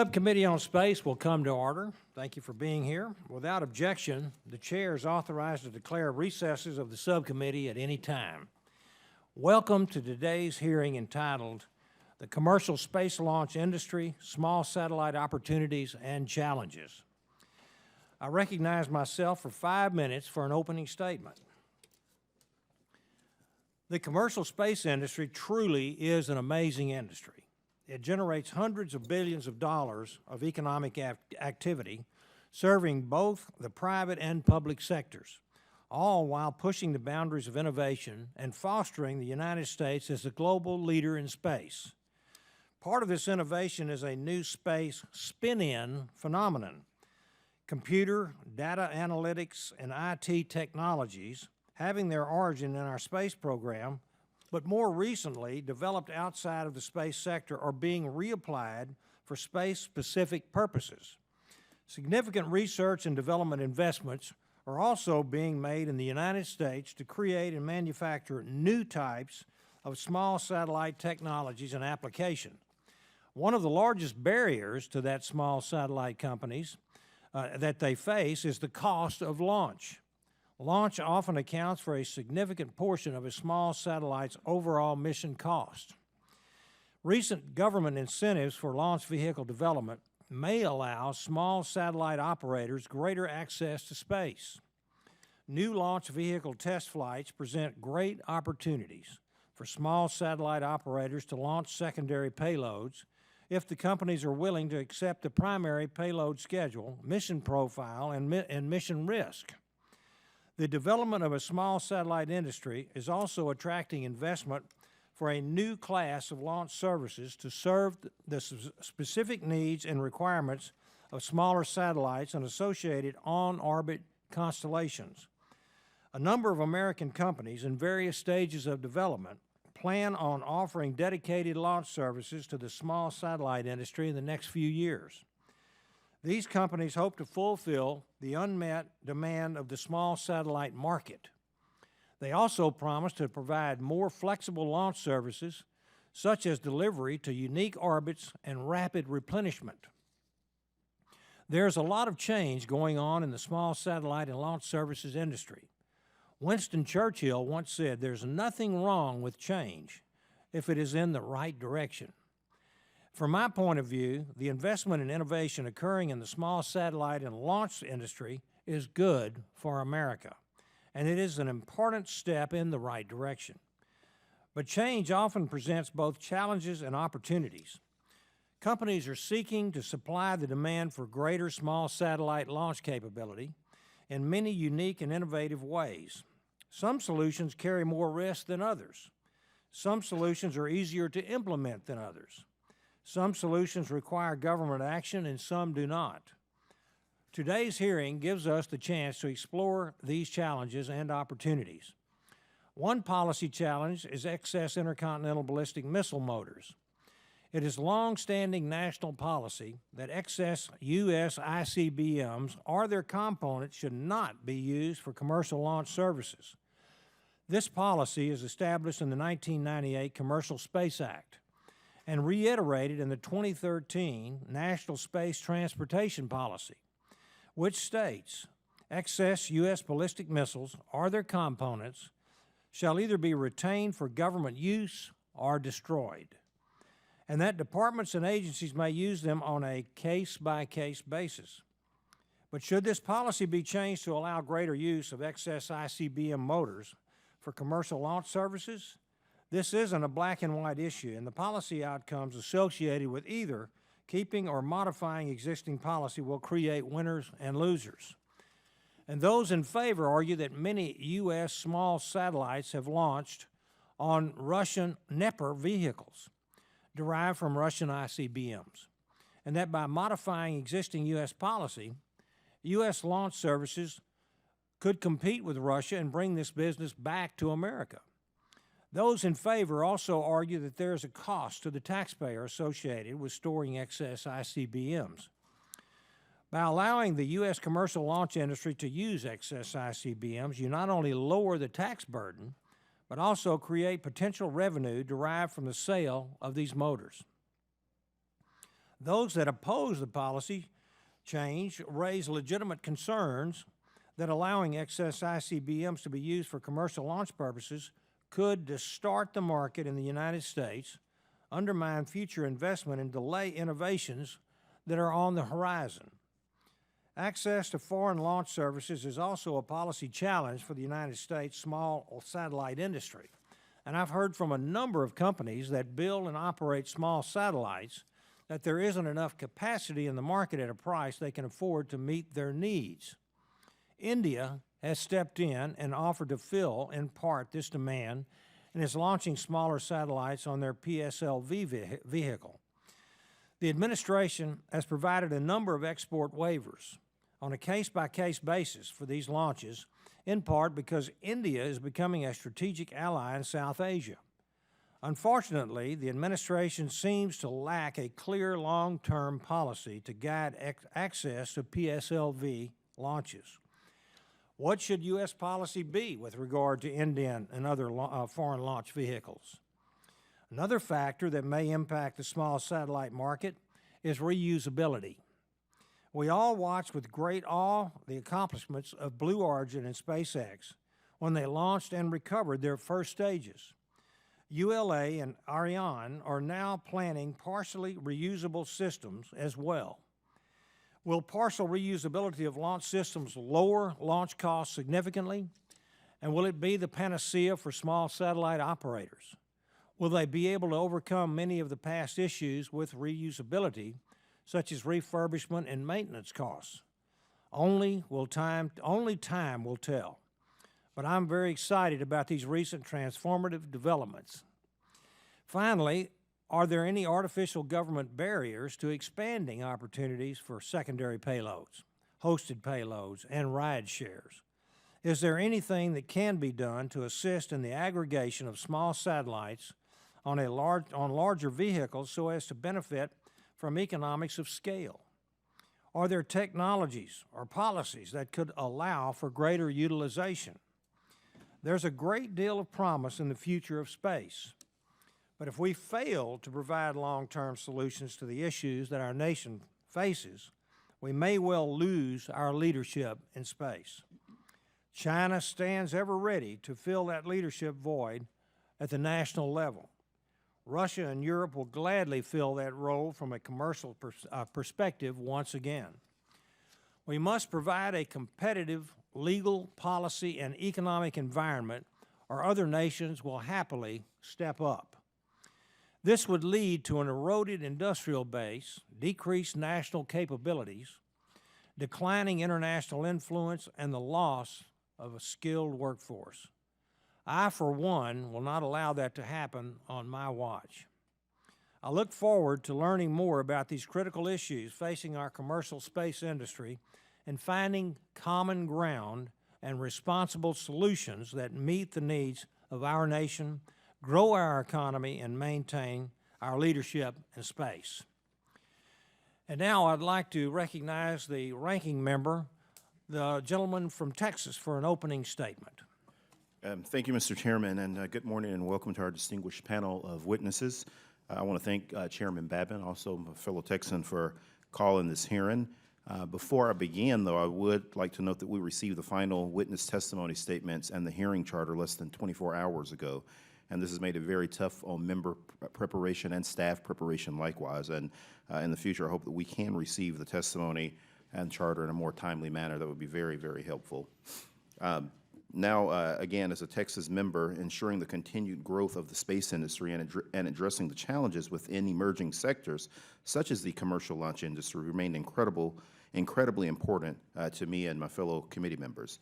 Subcommittee on Space will come to order. Thank you for being here. Without objection, the chair is authorized to declare recesses of the subcommittee at any time. Welcome to today's hearing entitled The Commercial Space Launch Industry, Small Satellite Opportunities and Challenges. I recognize myself for 5 minutes for an opening statement. The commercial space industry truly is an amazing industry. It generates hundreds of billions of dollars of economic activity, serving both the private and public sectors, all while pushing the boundaries of innovation and fostering the United States as a global leader in space. Part of this innovation is a new space spin-in phenomenon. Computer, data analytics, and IT technologies having their origin in our space program, but more recently developed outside of the space sector, are being reapplied for space-specific purposes. Significant research and development investments are also being made in the United States to create and manufacture new types of small satellite technologies and applications. One of the largest barriers to that small satellite companies that they face is the cost of launch. Launch often accounts for a significant portion of a small satellite's overall mission cost. Recent government incentives for launch vehicle development may allow small satellite operators greater access to space. New launch vehicle test flights present great opportunities for small satellite operators to launch secondary payloads if the companies are willing to accept the primary payload schedule, mission profile, and mission risk. The development of a small satellite industry is also attracting investment for a new class of launch services to serve the specific needs and requirements of smaller satellites and associated on-orbit constellations. A number of American companies in various stages of development plan on offering dedicated launch services to the small satellite industry in the next few years. These companies hope to fulfill the unmet demand of the small satellite market. They also promise to provide more flexible launch services, such as delivery to unique orbits and rapid replenishment. There's a lot of change going on in the small satellite and launch services industry. Winston Churchill once said, "There's nothing wrong with change if it is in the right direction." From my point of view, the investment and innovation occurring in the small satellite and launch industry is good for America, and it is an important step in the right direction. But change often presents both challenges and opportunities. Companies are seeking to supply the demand for greater small satellite launch capability in many unique and innovative ways. Some solutions carry more risk than others. Some solutions are easier to implement than others. Some solutions require government action and some do not. Today's hearing gives us the chance to explore these challenges and opportunities. One policy challenge is excess intercontinental ballistic missile motors. It is long-standing national policy that excess U.S. ICBMs or their components should not be used for commercial launch services. This policy is established in the 1998 Commercial Space Act and reiterated in the 2013 National Space Transportation Policy, which states excess U.S. ballistic missiles or their components shall either be retained for government use or destroyed, and that departments and agencies may use them on a case-by-case basis. But should this policy be changed to allow greater use of excess ICBM motors for commercial launch services? This isn't a black and white issue, and the policy outcomes associated with either keeping or modifying existing policy will create winners and losers. And those in favor argue that many U.S. small satellites have launched on Russian Neper vehicles derived from Russian ICBMs, and that by modifying existing U.S. policy, U.S. launch services could compete with Russia and bring this business back to America. Those in favor also argue that there is a cost to the taxpayer associated with storing excess ICBMs. By allowing the U.S. commercial launch industry to use excess ICBMs, you not only lower the tax burden, but also create potential revenue derived from the sale of these motors. Those that oppose the policy change raise legitimate concerns that allowing excess ICBMs to be used for commercial launch purposes could distort the market in the United States, undermine future investment, and delay innovations that are on the horizon. Access to foreign launch services is also a policy challenge for the United States small satellite industry. And I've heard from a number of companies that build and operate small satellites that there isn't enough capacity in the market at a price they can afford to meet their needs. India has stepped in and offered to fill, in part, this demand and is launching smaller satellites on their PSLV vehicle. The administration has provided a number of export waivers on a case-by-case basis for these launches, in part because India is becoming a strategic ally in South Asia. Unfortunately, the administration seems to lack a clear long-term policy to guide access to PSLV launches. What should U.S. policy be with regard to Indian and other foreign launch vehicles? Another factor that may impact the small satellite market is reusability. We all watched with great awe the accomplishments of Blue Origin and SpaceX when they launched and recovered their first stages. ULA and Ariane are now planning partially reusable systems as well. Will partial reusability of launch systems lower launch costs significantly? And will it be the panacea for small satellite operators? Will they be able to overcome many of the past issues with reusability, such as refurbishment and maintenance costs? Only time will tell. But I'm very excited about these recent transformative developments. Finally, are there any artificial government barriers to expanding opportunities for secondary payloads, hosted payloads, and ride shares? Is there anything that can be done to assist in the aggregation of small satellites on larger vehicles so as to benefit from economics of scale? Are there technologies or policies that could allow for greater utilization? There's a great deal of promise in the future of space. But if we fail to provide long-term solutions to the issues that our nation faces, we may well lose our leadership in space. China stands ever ready to fill that leadership void at the national level. Russia and Europe will gladly fill that role from a commercial perspective once again. We must provide a competitive legal, policy, and economic environment, or other nations will happily step up. This would lead to an eroded industrial base, decreased national capabilities, declining international influence, and the loss of a skilled workforce. I, for one, will not allow that to happen on my watch. I look forward to learning more about these critical issues facing our commercial space industry and finding common ground and responsible solutions that meet the needs of our nation, grow our economy, and maintain our leadership in space. And now I'd like to recognize the ranking member, the gentleman from Texas, for an opening statement. Thank you, Mr. Chairman, and good morning and welcome to our distinguished panel of witnesses. I want to thank Chairman Babin, also my fellow Texan, for calling this hearing. Before I begin, though, I would like to note that we received the final witness testimony statements and the hearing charter less than 24 hours ago. And this has made it very tough on member preparation and staff preparation likewise. And in the future, I hope that we can receive the testimony and charter in a more timely manner. That would be very, very helpful. Now, again, as a Texas member, ensuring the continued growth of the space industry and addressing the challenges within emerging sectors, such as the commercial launch industry, remain incredibly important to me and my fellow committee members.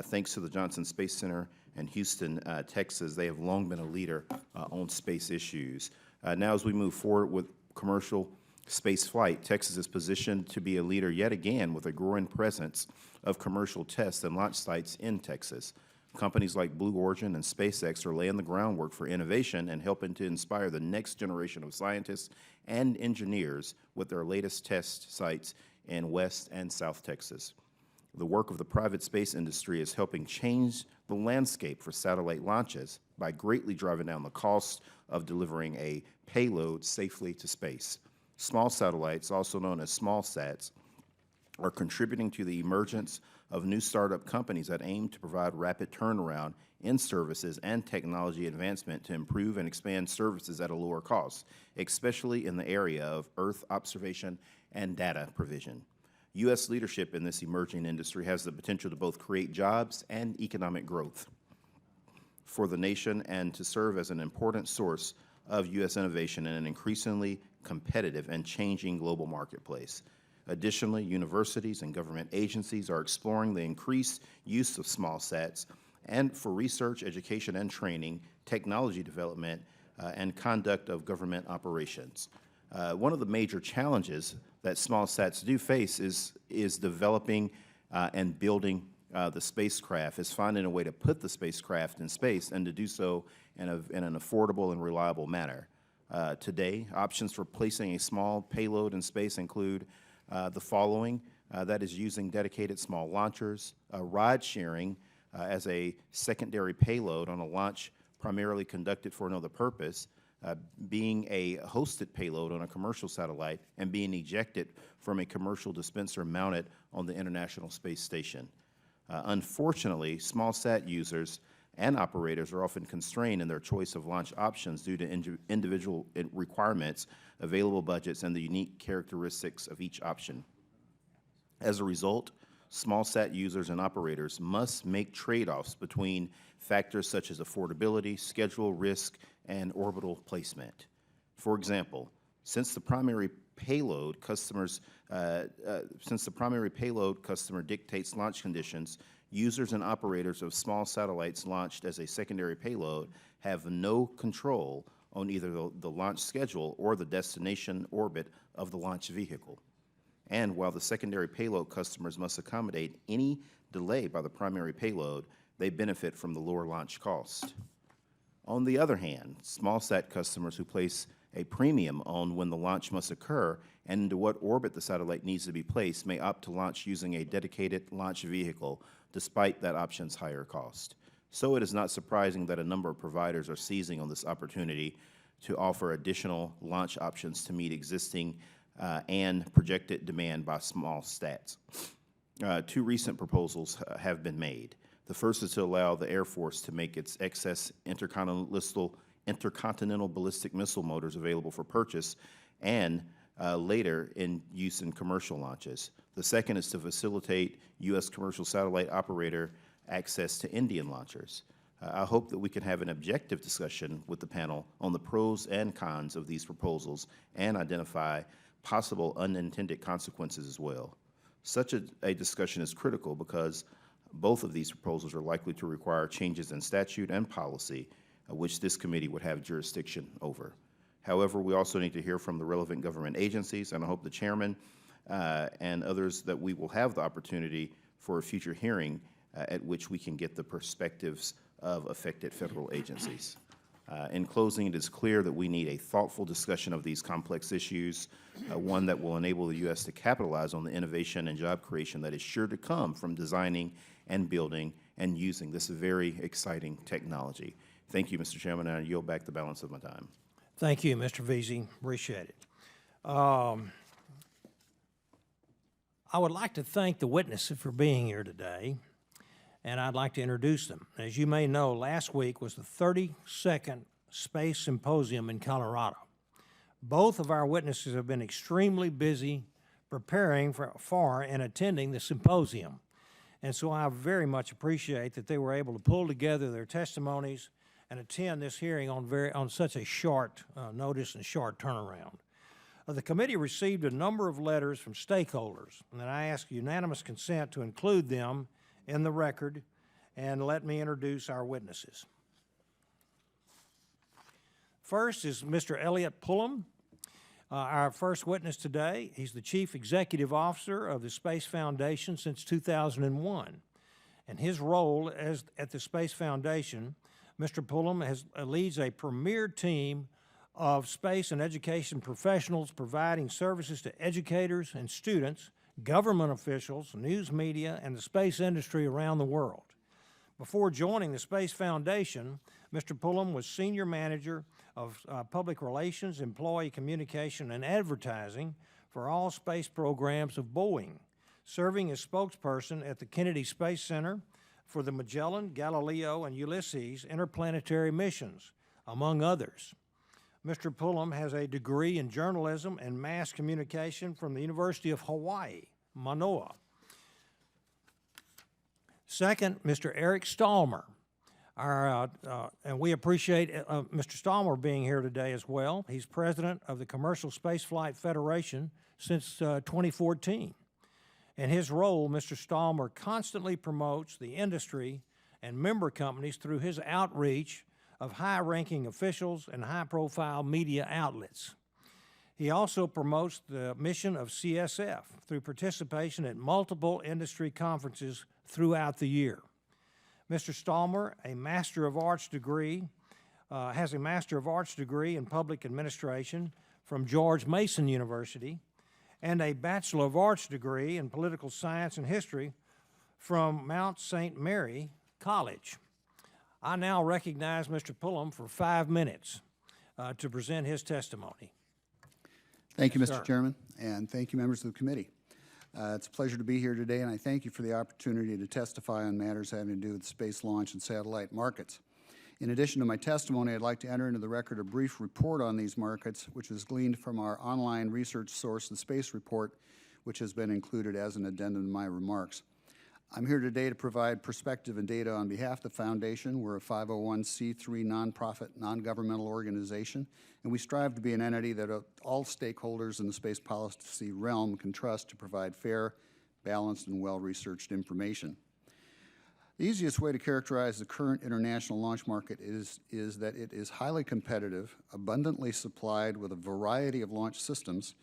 Thanks to the Johnson Space Center in Houston, Texas, they have long been a leader on space issues. Now, as we move forward with commercial space flight, Texas is positioned to be a leader yet again with a growing presence of commercial test and launch sites in Texas. Companies like Blue Origin and SpaceX are laying the groundwork for innovation and helping to inspire the next generation of scientists and engineers with their latest test sites in West and South Texas. The work of the private space industry is helping change the landscape for satellite launches by greatly driving down the cost of delivering a payload safely to space. Small satellites, also known as small sats, are contributing to the emergence of new startup companies that aim to provide rapid turnaround in services and technology advancement to improve and expand services at a lower cost, especially in the area of Earth observation and data provision. U.S. leadership in this emerging industry has the potential to both create jobs and economic growth for the nation and to serve as an important source of U.S. innovation in an increasingly competitive and changing global marketplace. Additionally, universities and government agencies are exploring the increased use of small sats and for research, education, and training, technology development, and conduct of government operations. One of the major challenges that small sats do face is developing and building the spacecraft, is finding a way to put the spacecraft in space and to do so in an affordable and reliable manner. Today, options for placing a small payload in space include the following, that is using dedicated small launchers, ride sharing as a secondary payload on a launch primarily conducted for another purpose, being a hosted payload on a commercial satellite, and being ejected from a commercial dispenser mounted on the International Space Station. Unfortunately, small sat users and operators are often constrained in their choice of launch options due to individual requirements, available budgets, and the unique characteristics of each option. As a result, small sat users and operators must make trade-offs between factors such as affordability, schedule, risk, and orbital placement. For example, since the primary payload customer dictates launch conditions, users and operators of small satellites launched as a secondary payload have no control on either the launch schedule or the destination orbit of the launch vehicle. And while the secondary payload customers must accommodate any delay by the primary payload, they benefit from the lower launch cost. On the other hand, small sat customers who place a premium on when the launch must occur and into what orbit the satellite needs to be placed may opt to launch using a dedicated launch vehicle despite that option's higher cost. So it is not surprising that a number of providers are seizing on this opportunity to offer additional launch options to meet existing and projected demand by small sats. Two recent proposals have been made. The first is to allow the Air Force to make its excess intercontinental ballistic missile motors available for purchase and later in use in commercial launches. The second is to facilitate U.S. commercial satellite operator access to Indian launchers. I hope that we can have an objective discussion with the panel on the pros and cons of these proposals and identify possible unintended consequences as well. Such a discussion is critical because both of these proposals are likely to require changes in statute and policy, which this committee would have jurisdiction over. However, we also need to hear from the relevant government agencies, and I hope the chairman and others that we will have the opportunity for a future hearing at which we can get the perspectives of affected federal agencies. In closing, it is clear that we need a thoughtful discussion of these complex issues, one that will enable the U.S. to capitalize on the innovation and job creation that is sure to come from designing and building and using this very exciting technology. Thank you, Mr. Chairman, and I yield back the balance of my time. Thank you, Mr. Veazey. Appreciate it. I would like to thank the witnesses for being here today, and I'd like to introduce them. As you may know, last week was the 32nd Space Symposium in Colorado. Both of our witnesses have been extremely busy preparing for and attending the symposium, and so I very much appreciate that they were able to pull together their testimonies and attend this hearing on such a short notice and short turnaround. The committee received a number of letters from stakeholders, and I ask unanimous consent to include them in the record, and let me introduce our witnesses. First is Mr. Elliott Pulham, our first witness today. He's the Chief Executive Officer of the Space Foundation since 2001. And his role at the Space Foundation, Mr. Pulham leads a premier team of space and education professionals providing services to educators and students, government officials, news media, and the space industry around the world. Before joining the Space Foundation, Mr. Pulham was Senior Manager of Public Relations, Employee Communication, and Advertising for all space programs of Boeing, serving as spokesperson at the Kennedy Space Center for the Magellan, Galileo, and Ulysses interplanetary missions, among others. Mr. Pulham has a degree in journalism and mass communication from the University of Hawaii, Manoa. Second, Mr. Eric Stallmer. And we appreciate Mr. Stallmer being here today as well. He's president of the Commercial Spaceflight Federation since 2014. In his role, Mr. Stallmer constantly promotes the industry and member companies through his outreach of high-ranking officials and high-profile media outlets. He also promotes the mission of CSF through participation at multiple industry conferences throughout the year. Mr. Stallmer, a Master of Arts degree, has a Master of Arts degree in Public Administration from George Mason University and a Bachelor of Arts degree in Political Science and History from Mount St. Mary College. I now recognize Mr. Pulham for 5 minutes to present his testimony. Thank you, Yes, Mr. sir. Chairman, and thank you, members of the committee. It's a pleasure to be here today, and I thank you for the opportunity to testify on matters having to do with space launch and satellite markets. In addition to my testimony, I'd like to enter into the record a brief report on these markets, which is gleaned from our online research source, the Space Report, which has been included as an addendum to my remarks. I'm here today to provide perspective and data on behalf of the Foundation. We're a 501c3 nonprofit, non-governmental organization, and we strive to be an entity that all stakeholders in the space policy realm can trust to provide fair, balanced, and well-researched information. The easiest way to characterize the current international launch market is that it is highly competitive, abundantly supplied with a variety of launch systems,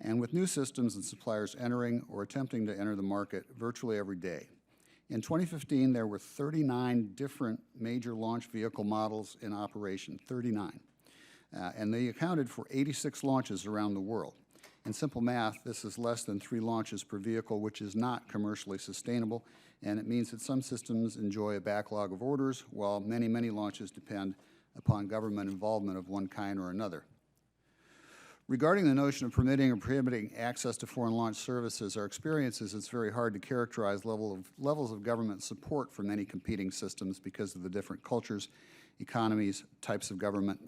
and with new systems and suppliers entering or attempting to enter the market virtually every day. In 2015, there were 39 different major launch vehicle models in operation, 39. And they accounted for 86 launches around the world. In simple math, this is less than 3 launches per vehicle, which is not commercially sustainable, and it means that some systems enjoy a backlog of orders, while many, many launches depend upon government involvement of one kind or another. Regarding the notion of permitting or prohibiting access to foreign launch services, our experience is it's very hard to characterize levels of government support for many competing systems because of the different cultures, economies, types of government,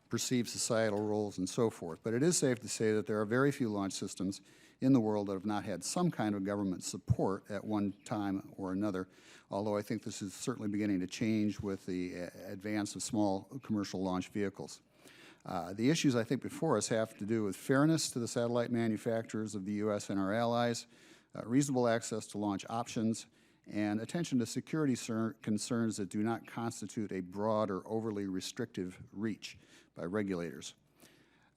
perceived societal roles, and so forth. But it is safe to say that there are very few launch systems in the world that have not had some kind of government support at one time or another, although I think this is certainly beginning to change with the advance of small commercial launch vehicles. The issues I think before us have to do with fairness to the satellite manufacturers of the U.S. and our allies, reasonable access to launch options, and attention to security concerns that do not constitute a broad or overly restrictive reach by regulators.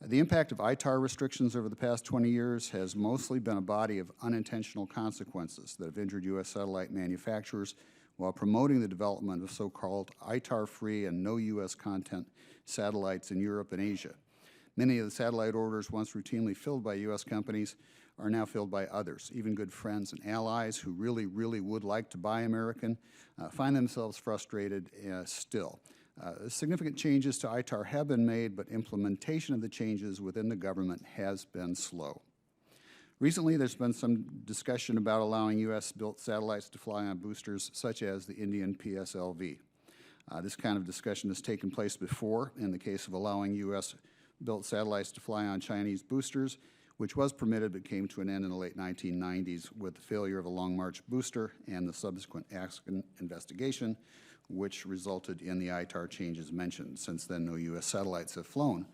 The impact of ITAR restrictions over the past 20 years has mostly been a body of unintentional consequences that have injured U.S. satellite manufacturers while promoting the development of so-called ITAR-free and no U.S. content satellites in Europe and Asia. Many of the satellite orders once routinely filled by U.S. companies are now filled by others. Even good friends and allies who really, really would like to buy American find themselves frustrated still. Significant changes to ITAR have been made, but implementation of the changes within the government has been slow. Recently, there's been some discussion about allowing U.S.-built satellites to fly on boosters, such as the Indian PSLV. This kind of discussion has taken place before in the case of allowing U.S.-built satellites to fly on Chinese boosters, which was permitted but came to an end in the late 1990s with the failure of a Long March booster and the subsequent investigation, which resulted in the ITAR changes mentioned. Since then, no U.S. satellites have flown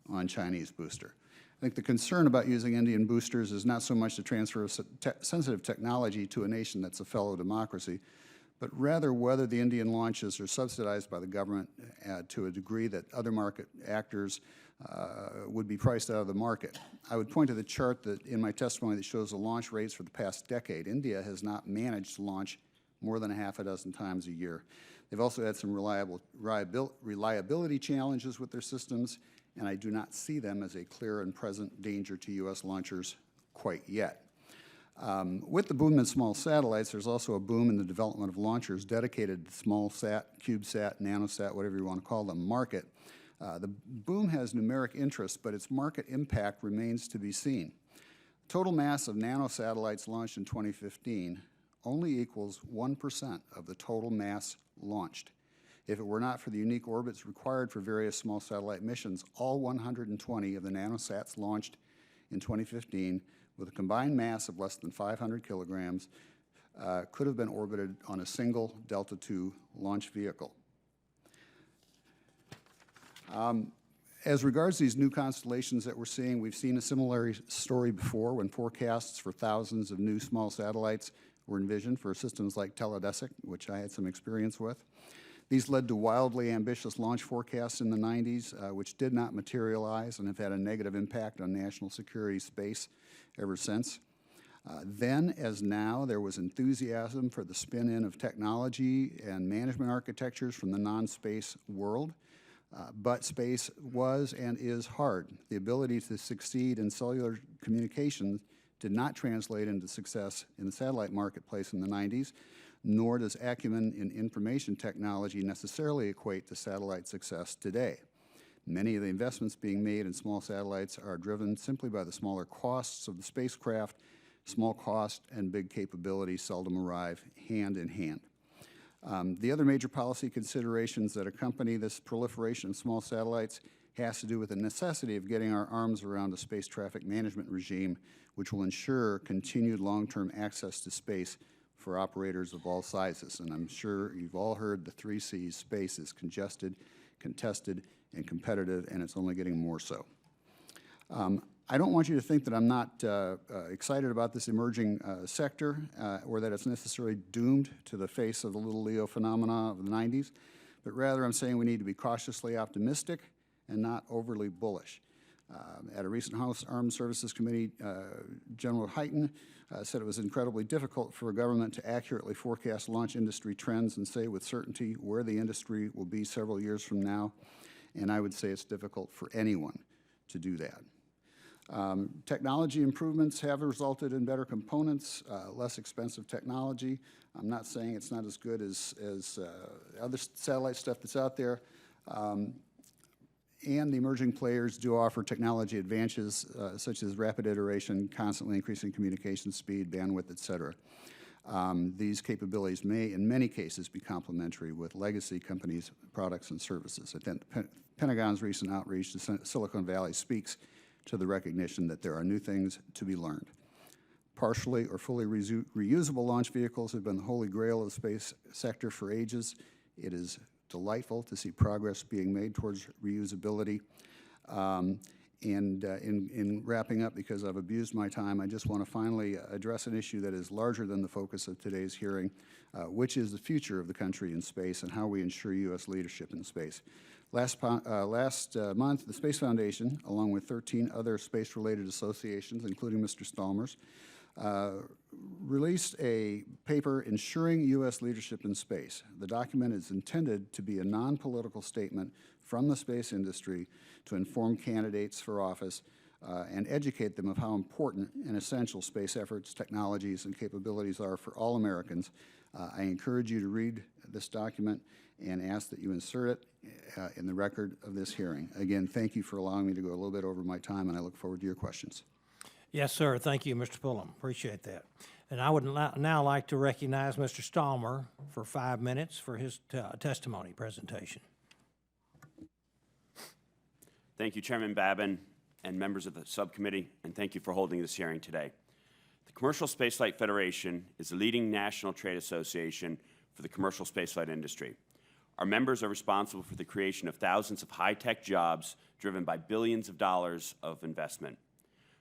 on Chinese booster. I think the concern about using Indian boosters is not so much the transfer of sensitive technology to a nation that's a fellow democracy, but rather whether the Indian launches are subsidized by the government to a degree that other market actors would be priced out of the market. I would point to the chart that in my testimony that shows the launch rates for the past decade. India has not managed to launch more than a half a dozen times a year. They've also had some reliability challenges with their systems, and I do not see them as a clear and present danger to U.S. launchers quite yet. With the boom in small satellites, there's also a boom in the development of launchers dedicated to small sat, CubeSat, nanosat, whatever you want to call them, market. The boom has numeric interest, but its market impact remains to be seen. Total mass of nanosatellites launched in 2015 only equals 1% of the total mass launched. If it were not for the unique orbits required for various small satellite missions, all 120 of the nanosats launched in 2015 with a combined mass of less than 500 kilograms could have been orbited on a single Delta II launch vehicle. As regards these new constellations that we're seeing, we've seen a similar story before when forecasts for thousands of new small satellites were envisioned for systems like Teledesic, which I had some experience with. These led to wildly ambitious launch forecasts in the 90s, which did not materialize and have had a negative impact on national security space ever since. Then, as now, there was enthusiasm for the spin-in of technology and management architectures from the non-space world. But space was and is hard. The ability to succeed in cellular communications did not translate into success in the satellite marketplace in the 90s, nor does acumen in information technology necessarily equate to satellite success today. Many of the investments being made in small satellites are driven simply by the smaller costs of the spacecraft. Small cost and big capability seldom arrive hand in hand. The other major policy considerations that accompany this proliferation of small satellites has to do with the necessity of getting our arms around a space traffic management regime which will ensure continued long-term access to space for operators of all sizes. And I'm sure you've all heard the 3 C's: space is congested, contested, and competitive, and it's only getting more so. I don't want you to think that I'm not excited about this emerging sector or that it's necessarily doomed to the face of the little Leo phenomena of the 90s, but rather I'm saying we need to be cautiously optimistic and not overly bullish. At a recent House Armed Services Committee, General Hyten said it was incredibly difficult for a government to accurately forecast launch industry trends and say with certainty where the industry will be several years from now, and I would say it's difficult for anyone to do that. Technology improvements have resulted in better components, less expensive technology. I'm not saying it's not as good as other satellite stuff that's out there. And the emerging players do offer technology advances such as rapid iteration, constantly increasing communication speed, bandwidth, et cetera. These capabilities may, in many cases, be complementary with legacy companies' products and services. I think Pentagon's recent outreach to Silicon Valley speaks to the recognition that there are new things to be learned. Partially or fully reusable launch vehicles have been the holy grail of the space sector for ages. It is delightful to see progress being made towards reusability. In wrapping up, because I've abused my time, I just want to finally address an issue that is larger than the focus of today's hearing, which is the future of the country in space and how we ensure U.S. leadership in space. Last month, the Space Foundation, along with 13 other space-related associations, including Mr. Stallmer's, released a paper ensuring U.S. leadership in space. The document is intended to be a non-political statement from the space industry to inform candidates for office and educate them of how important and essential space efforts, technologies, and capabilities are for all Americans. I encourage you to read this document and ask that you insert it in the record of this hearing. Again, thank you for allowing me to go a little bit over my time, and I look forward to your questions. Yes, sir. Thank you, Mr. Pulham. Appreciate that. And I would now like to recognize Mr. Stallmer for 5 minutes for his testimony presentation. Thank you, Chairman Babin and members of the subcommittee, and thank you for holding this hearing today. The Commercial Spaceflight Federation is the leading national trade association for the commercial spaceflight industry. Our members are responsible for the creation of thousands of high-tech jobs driven by billions of dollars of investment.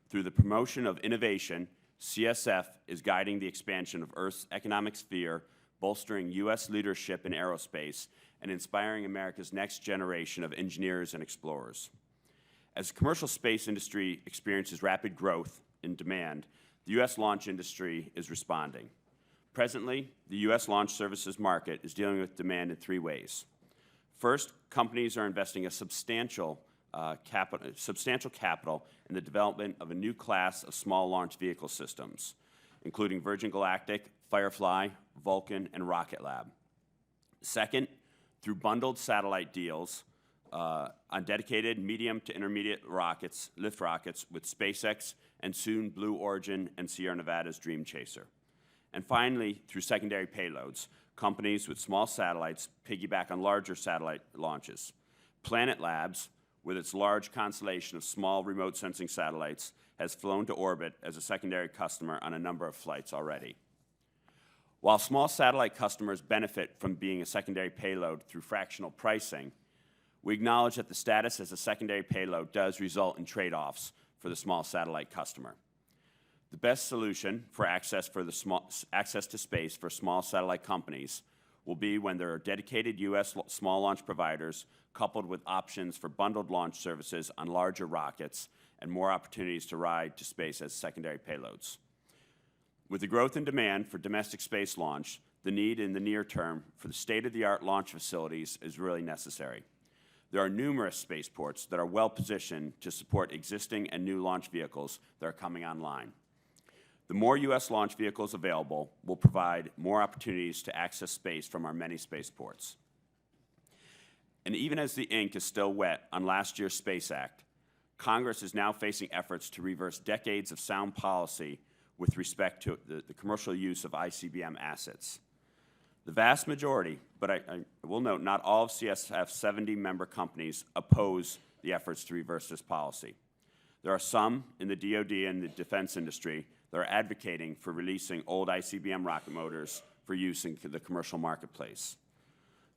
Through the promotion of innovation, CSF is guiding the expansion of Earth's economic sphere, bolstering U.S. leadership in aerospace, and inspiring America's next generation of engineers and explorers. As the commercial space industry experiences rapid growth in demand, the U.S. launch industry is responding. Presently, the U.S. launch services market is dealing with demand in 3 ways. First, companies are investing a substantial capital in the development of a new class of small launch vehicle systems, including Virgin Galactic, Firefly, Vulcan, and Rocket Lab. Second, through bundled satellite deals on dedicated medium to intermediate rockets, lift rockets with SpaceX and soon Blue Origin and Sierra Nevada's Dream Chaser. And finally, through secondary payloads, companies with small satellites piggyback on larger satellite launches. Planet Labs, with its large constellation of small remote sensing satellites, has flown to orbit as a secondary customer on a number of flights already. While small satellite customers benefit from being a secondary payload through fractional pricing, we acknowledge that the status as a secondary payload does result in trade-offs for the small satellite customer. The best solution for access to space for small satellite companies will be when there are dedicated U.S. small launch providers coupled with options for bundled launch services on larger rockets and more opportunities to ride to space as secondary payloads. With the growth in demand for domestic space launch, the need in the near term for the state-of-the-art launch facilities is really necessary. There are numerous spaceports that are well positioned to support existing and new launch vehicles that are coming online. The more U.S. launch vehicles available will provide more opportunities to access space from our many spaceports. And even as the ink is still wet on last year's Space Act, Congress is now facing efforts to reverse decades of sound policy with respect to the commercial use of ICBM assets. The vast majority, but I will note not all of CSF's 70 member companies oppose the efforts to reverse this policy. There are some in the DoD and the defense industry that are advocating for releasing old ICBM rocket motors for use in the commercial marketplace.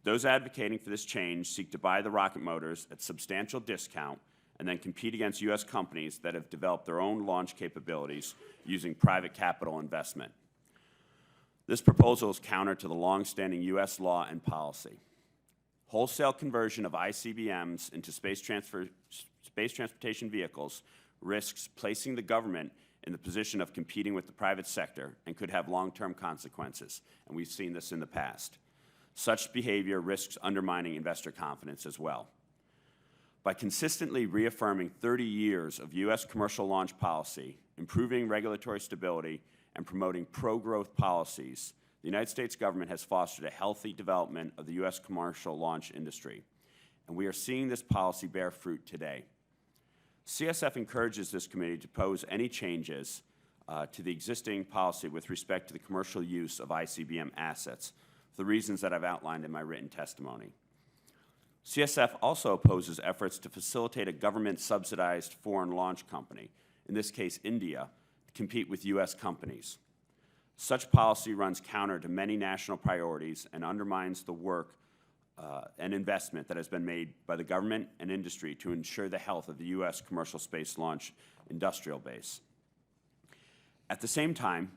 Those advocating for this change seek to buy the rocket motors at substantial discount and then compete against U.S. companies that have developed their own launch capabilities using private capital investment. This proposal is counter to the long-standing U.S. law and policy. Wholesale conversion of ICBMs into space transportation vehicles risks placing the government in the position of competing with the private sector and could have long-term consequences, and we've seen this in the past. Such behavior risks undermining investor confidence as well. By consistently reaffirming 30 years of U.S. commercial launch policy, improving regulatory stability, and promoting pro-growth policies, the United States government has fostered a healthy development of the U.S. commercial launch industry, and we are seeing this policy bear fruit today. CSF encourages this committee to propose any changes to the existing policy with respect to the commercial use of ICBM assets for the reasons that I've outlined in my written testimony. CSF also opposes efforts to facilitate a government-subsidized foreign launch company, in this case India, to compete with U.S. companies. Such policy runs counter to many national priorities and undermines the work and investment that has been made by the government and industry to ensure the health of the U.S. commercial space launch industrial base. At the same time,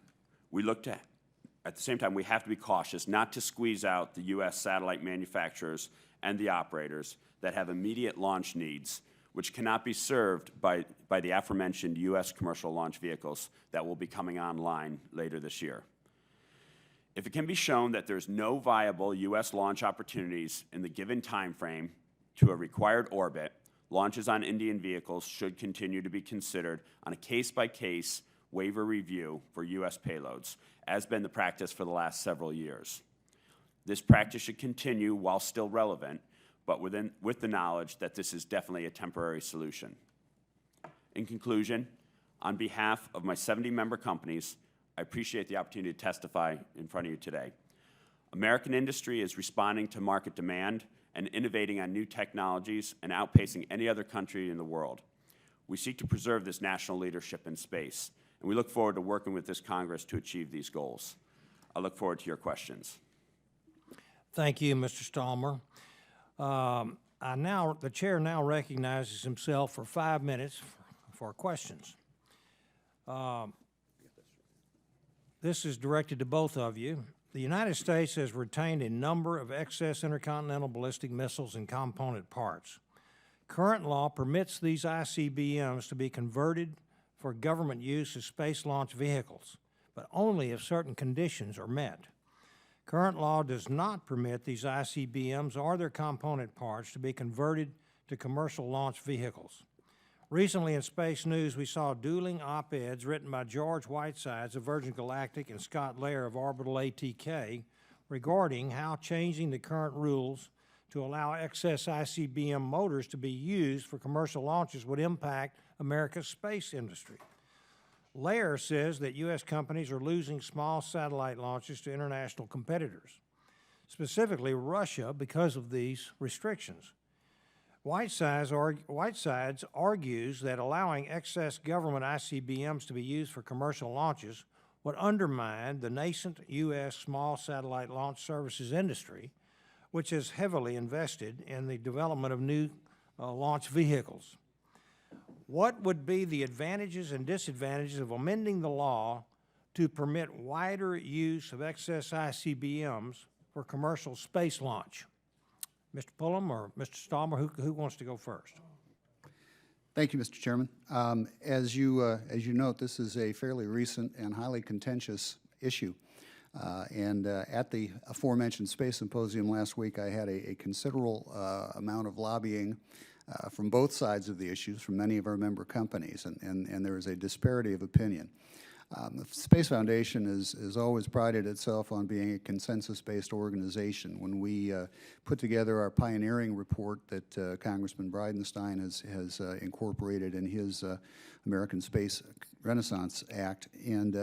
we have to be cautious not to squeeze out the U.S. satellite manufacturers and the operators that have immediate launch needs, which cannot be served by the aforementioned U.S. commercial launch vehicles that will be coming online later this year. If it can be shown that there's no viable U.S. launch opportunities in the given time frame to a required orbit, launches on Indian vehicles should continue to be considered on a case-by-case waiver review for U.S. payloads, as been the practice for the last several years. This practice should continue while still relevant, but with the knowledge that this is definitely a temporary solution. In conclusion, on behalf of my 70-member companies, I appreciate the opportunity to testify in front of you today. American industry is responding to market demand and innovating on new technologies and outpacing any other country in the world. We seek to preserve this national leadership in space, and we look forward to working with this Congress to achieve these goals. I look forward to your questions. Thank you, Mr. Stallmer. The chair now recognizes himself for 5 minutes for questions. This is directed to both of you. The United States has retained a number of excess intercontinental ballistic missiles and component parts. Current law permits these ICBMs to be converted for government use as space launch vehicles, but only if certain conditions are met. Current law does not permit these ICBMs or their component parts to be converted to commercial launch vehicles. Recently in Space News, we saw dueling op-eds written by George Whitesides of Virgin Galactic and Scott Lair of Orbital ATK regarding how changing the current rules to allow excess ICBM motors to be used for commercial launches would impact America's space industry. Lair says that U.S. companies are losing small satellite launches to international competitors, specifically Russia, because of these restrictions. Whitesides argues that allowing excess government ICBMs to be used for commercial launches would undermine the nascent U.S. small satellite launch services industry, which has heavily invested in the development of new launch vehicles. What would be the advantages and disadvantages of amending the law to permit wider use of excess ICBMs for commercial space launch? Mr. Pulham or Mr. Stallmer, who wants to go first? Thank you, Mr. Chairman. As you note, this is a fairly recent and highly contentious issue. At the aforementioned Space Symposium last week, I had a considerable amount of lobbying from both sides of the issues, from many of our member companies, and there is a disparity of opinion. The Space Foundation has always prided itself on being a consensus-based organization. When we put together our pioneering report that Congressman Bridenstine has incorporated in his American Space Renaissance Act, and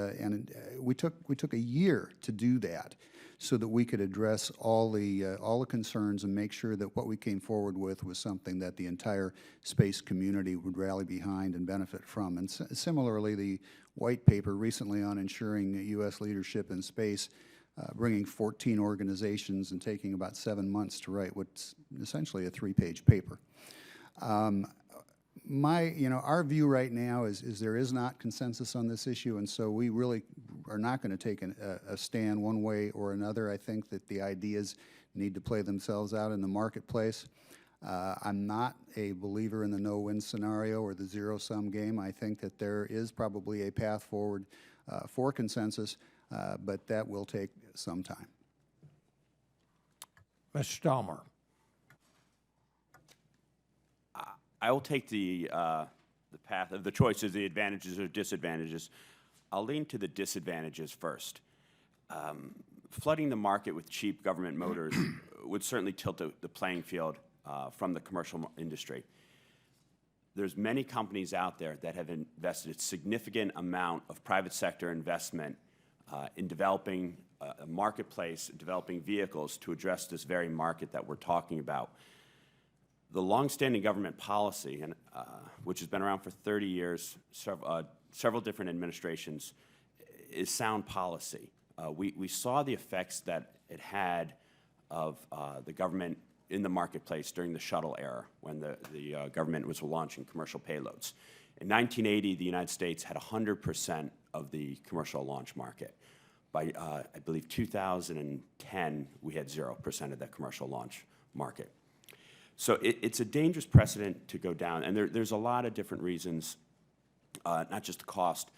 we took a year to do that, so that we could address all the concerns and make sure that what we came forward with was something that the entire space community would rally behind and benefit from. And similarly, the white paper recently on ensuring U.S. leadership in space, bringing 14 organizations and taking about 7 months to write what's essentially a 3-page paper. Our view right now is there is not consensus on this issue, and so we really are not going to take a stand one way or another. I think that the ideas need to play themselves out in the marketplace. I'm not a believer in the no-win scenario or the zero-sum game. I think that there is probably a path forward for consensus, but that will take some time. Mr. Stallmer. I will take the path of the choices, the advantages or disadvantages. I'll lean to the disadvantages first. Flooding the market with cheap government motors would certainly tilt the playing field from the commercial industry. There's many companies out there that have invested a significant amount of private sector investment in developing a marketplace, developing vehicles to address this very market that we're talking about. The longstanding government policy, which has been around for 30 years, several different administrations, is sound policy. We saw the effects that it had of the government in the marketplace during the shuttle era, when the government was launching commercial payloads. In 1980, the United States had 100% of the commercial launch market. By, I believe, 2010, we had 0% of the commercial launch market. So it's a dangerous precedent to go down, and there's a lot of different reasons, not just the cost.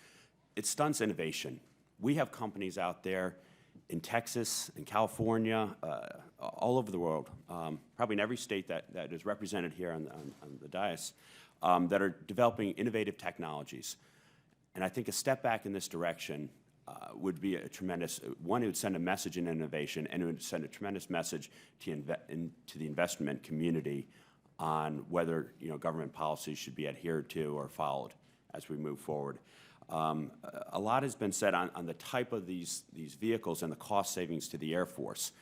It stunts innovation. We have companies out there in Texas, in California, all over the world, probably in every state that is represented here on the dais, that are developing innovative technologies. And I think a step back in this direction would be a tremendous, one, it would send a message in innovation, and it would send a tremendous message to the investment community on whether government policies should be adhered to or followed as we move forward. A lot has been said on the type of these vehicles and the cost savings to the Air Force.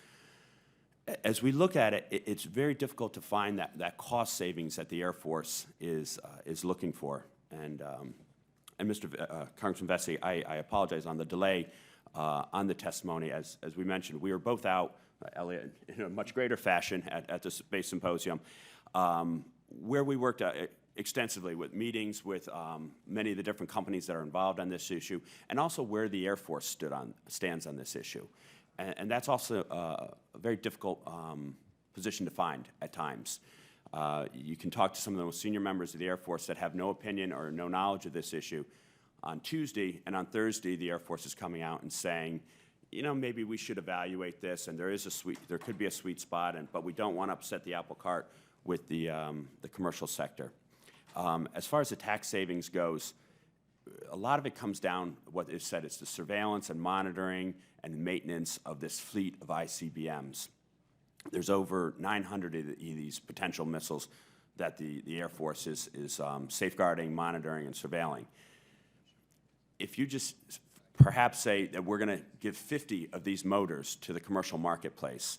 As we look at it, it's very difficult to find that cost savings that the Air Force is looking for. And Mr. Congressman Vesey, I apologize on the delay on the testimony. As we mentioned, we were both out, Elliott, in a much greater fashion at the Space Symposium, where we worked extensively with meetings with many of the different companies that are involved on this issue, and also where the Air Force stands on this issue. And that's also a very difficult position to find at times. You can talk to some of the most senior members of the Air Force that have no opinion or no knowledge of this issue on Tuesday, and on Thursday the Air Force is coming out and saying, maybe we should evaluate this, and there could be a sweet spot, but we don't want to upset the apple cart with the commercial sector. As far as the tax savings goes, a lot of it comes down, what is said, it's the surveillance and monitoring and maintenance of this fleet of ICBMs. There's over 900 of these potential missiles that the Air Force is safeguarding, monitoring, and surveilling. If you just perhaps say that we're going to give 50 of these motors to the commercial marketplace,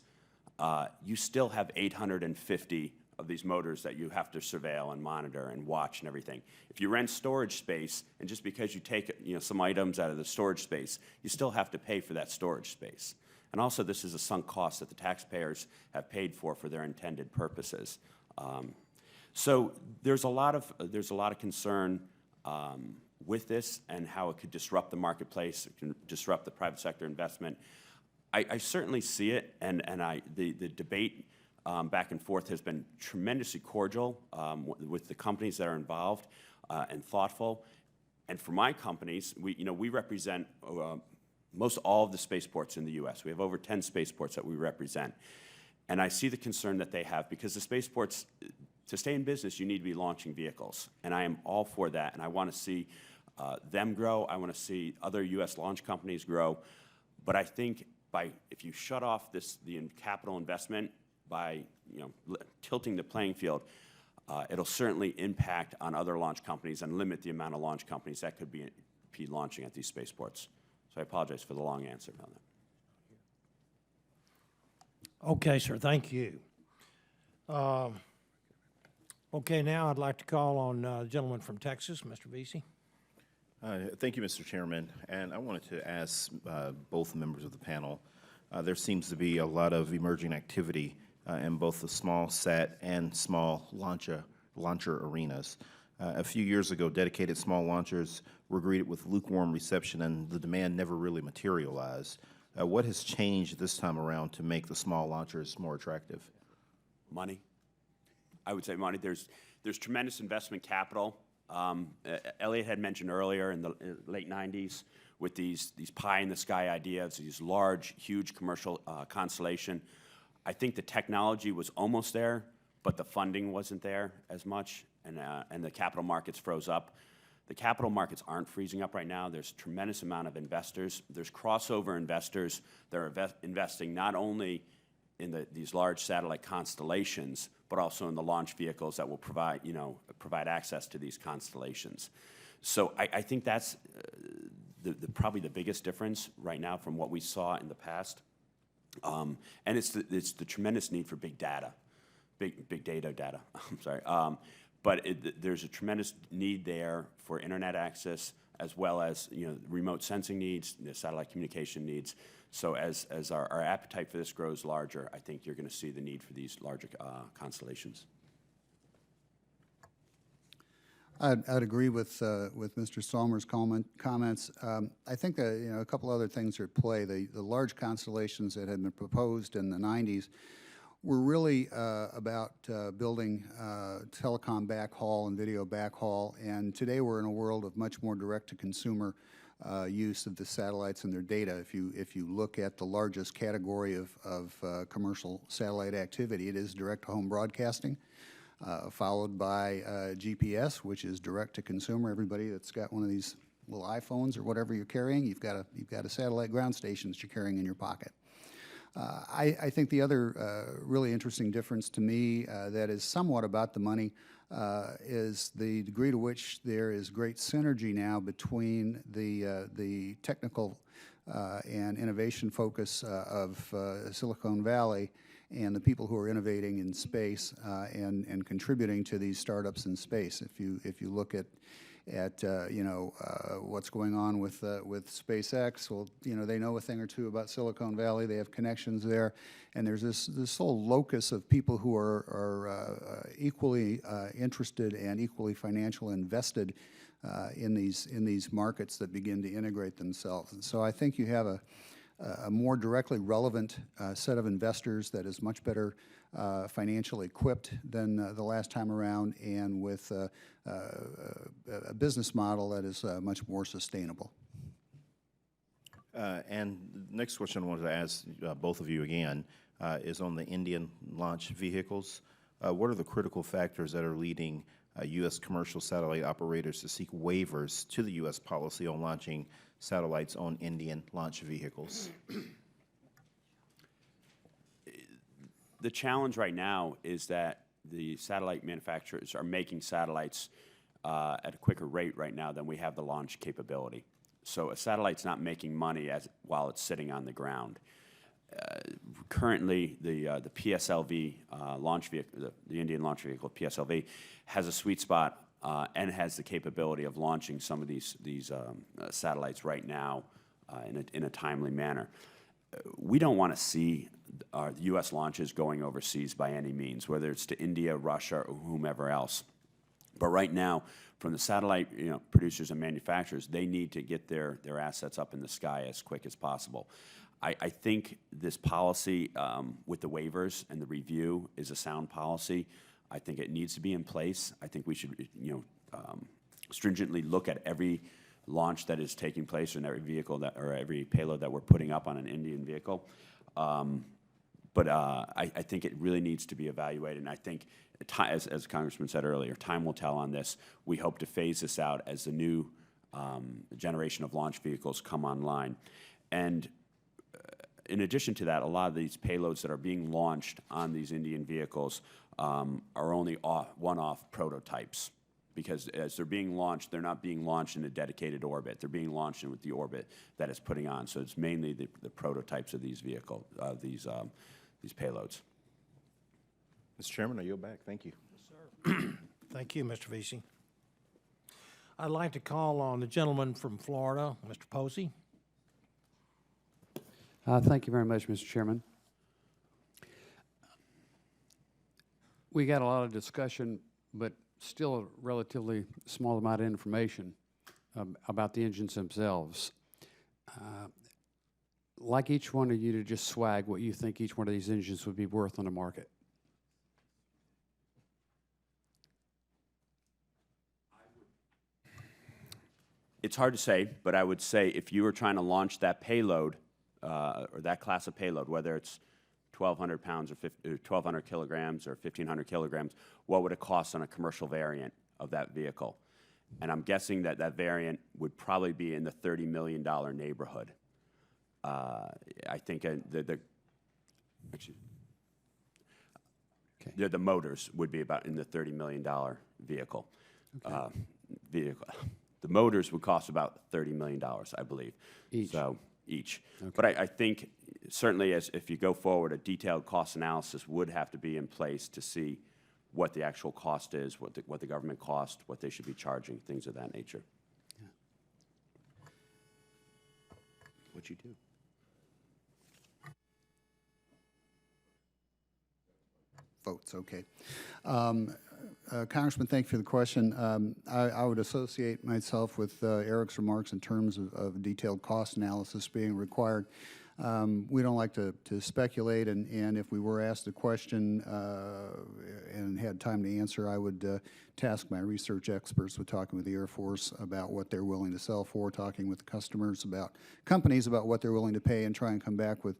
you still have 850 of these motors that you have to surveil and monitor and watch and everything. If you rent storage space, and just because you take some items out of the storage space, you still have to pay for that storage space. And also, this is a sunk cost that the taxpayers have paid for their intended purposes. So there's a lot of concern with this and how it could disrupt the marketplace, it can disrupt the private sector investment. I certainly see it, and the debate back and forth has been tremendously cordial with the companies that are involved and thoughtful. And for my companies, we represent most all of the spaceports in the U.S. We have over 10 spaceports that we represent. And I see the concern that they have, because the spaceports, to stay in business, you need to be launching vehicles. And I am all for that, and I want to see them grow. I want to see other U.S. launch companies grow. But I think if you shut off the capital investment by tilting the playing field, it'll certainly impact on other launch companies and limit the amount of launch companies that could be launching at these spaceports. So I apologize for the long answer on that. Okay, sir, thank you. Okay, now I'd like to call on the gentleman from Texas, Mr. Vesey. Thank you, Mr. Chairman. And I wanted to ask both members of the panel, there seems to be a lot of emerging activity in both the small sat and small launcher arenas. A few years ago, dedicated small launchers were greeted with lukewarm reception, and the demand never really materialized. What has changed this time around to make the small launchers more attractive? Money. I would say money. There's tremendous investment capital. Elliott had mentioned earlier in the late 90s with these pie-in-the-sky ideas, these large, huge commercial constellation. I think the technology was almost there, but the funding wasn't there as much, and the capital markets froze up. The capital markets aren't freezing up right now. There's a tremendous amount of investors. There's crossover investors that are investing not only in these large satellite constellations, but also in the launch vehicles that will provide access to these constellations. So I think that's probably the biggest difference right now from what we saw in the past. And it's the tremendous need for big data, big data. I'm sorry. But there's a tremendous need there for internet access, as well as remote sensing needs, the satellite communication needs. So as our appetite for this grows larger, I think you're going to see the need for these larger constellations. I'd agree with Mr. Stallmer's comments. I think that a couple other things are at play. The large constellations that had been proposed in the 90s were really about building telecom backhaul and video backhaul, and today we're in a world of much more direct-to-consumer use of the satellites and their data. If you look at the largest category of commercial satellite activity, it is direct-to-home broadcasting, followed by GPS, which is direct-to-consumer. Everybody that's got one of these little iPhones or whatever you're carrying, you've got a satellite ground station that you're carrying in your pocket. I think the other really interesting difference to me that is somewhat about the money is the degree to which there is great synergy now between the technical and innovation focus of Silicon Valley and the people who are innovating in space and contributing to these startups in space. If you look at what's going on with SpaceX, well, they know a thing or two about Silicon Valley. They have connections there, and there's this whole locus of people who are equally interested and equally financially invested in these markets that begin to integrate themselves. And so I think you have a more directly relevant set of investors that is much better financially equipped than the last time around, and with a business model that is much more sustainable. And the next question I wanted to ask both of you again is on the Indian launch vehicles. What are the critical factors that are leading U.S. commercial satellite operators to seek waivers to the U.S. policy on launching satellites on Indian launch vehicles. The challenge right now is that the satellite manufacturers are making satellites at a quicker rate right now than we have the launch capability. So a satellite's not making money while it's sitting on the ground. Currently, the PSLV launch vehicle, the Indian launch vehicle, PSLV, has a sweet spot and has the capability of launching some of these satellites right now in a timely manner. We don't want to see U.S. launches going overseas by any means, whether it's to India, Russia, or whomever else. But right now, from the satellite producers and manufacturers, they need to get their assets up in the sky as quick as possible. I think this policy with the waivers and the review is a sound policy. I think it needs to be in place. I think we should stringently look at every launch that is taking place in every vehicle or every payload that we're putting up on an Indian vehicle. But I think it really needs to be evaluated, and I think, as Congressman said earlier, time will tell on this. We hope to phase this out as the new generation of launch vehicles come online. And in addition to that, a lot of these payloads that are being launched on these Indian vehicles are only one-off prototypes, because as they're being launched, they're not being launched in a dedicated orbit. They're being launched with the orbit that it's putting on. So it's mainly the prototypes of these vehicles, these payloads. Mr. Chairman, I yield back. Thank you. Yes, sir. Thank you, Mr. Vesey. I'd like to call on the gentleman from Florida, Mr. Posey. Thank you very much, Mr. Chairman. We got a lot of discussion, but still a relatively small amount of information about the engines themselves. Like each one of you to just swag what you think each one of these engines would be worth on the market. It's hard to say, but I would say if you were trying to launch that payload or that class of payload, whether it's 1,200 pounds or 1,200 kilograms or 1,500 kilograms, what would it cost on a commercial variant of that vehicle? And I'm guessing that that variant would probably be in the $30 million neighborhood. I think the motors would be about in the $30 million vehicle. Okay. The motors would cost about $30 million, I believe. Each? So, each. Okay. But I think certainly if you go forward, a detailed cost analysis would have to be in place to see what the actual cost is, what the government cost, what they should be charging, things of that nature. Yeah. What you do? Votes, okay. Congressman, thank you for the question. I would associate myself with Eric's remarks in terms of detailed cost analysis being required. We don't like to speculate, and if we were asked a question and had time to answer, I would task my research experts with talking with the Air Force about what they're willing to sell for, talking with customers about companies about what they're willing to pay, and try and come back with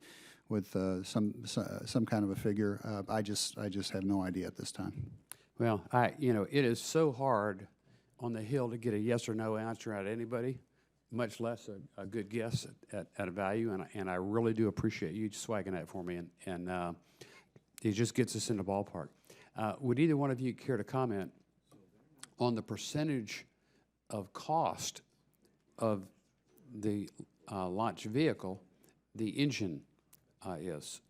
some kind of a figure. I just have no idea at this time. Well, it is so hard on the Hill to get a yes or no answer out of anybody, much less a good guess at a value, and I really do appreciate you swagging that for me, and it just gets us in the ballpark. Would either one of you care to comment on the percentage of cost of the launch vehicle the engine is?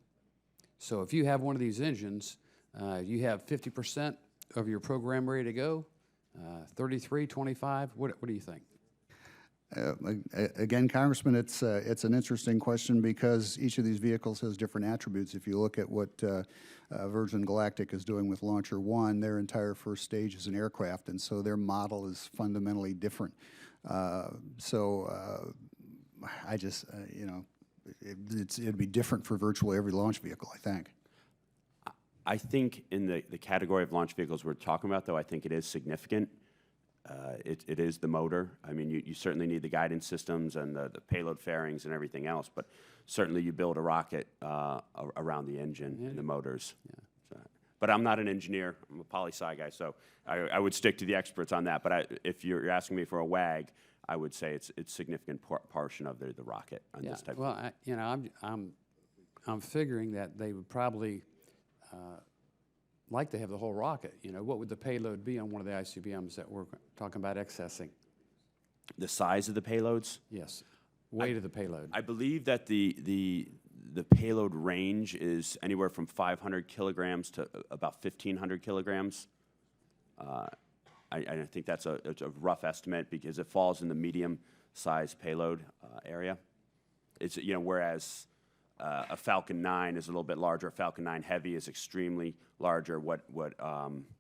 So if you have one of these engines, you have 50% of your program ready to go, 33, 25, what do you think? Again, Congressman, it's an interesting question because each of these vehicles has different attributes. If you look at what Virgin Galactic is doing with Launcher 1, their entire first stage is an aircraft, and so their model is fundamentally different. I just, it'd be different for virtually every launch vehicle, I think. I think in the category of launch vehicles we're talking about, though, I think it is significant. It is the motor. I mean, you certainly need the guidance systems and the payload fairings and everything else, but certainly you build a rocket around the engine and the motors. Yeah. So But I'm not an engineer. I'm a poli-sci guy, so I would stick to the experts on that. But if you're asking me for a WAG, I would say it's significant portion of the rocket on this type. Well, I'm figuring that they would probably like to have the whole rocket. What would the payload be on one of the ICBMs that we're talking about accessing? The size of the payloads? Yes, weight of the payload. I believe that the payload range is anywhere from 500 kilograms to about 1,500 kilograms. I think that's a rough estimate because it falls in the medium-sized payload area. It's whereas a Falcon 9 is a little bit larger. A Falcon 9 Heavy is extremely larger. What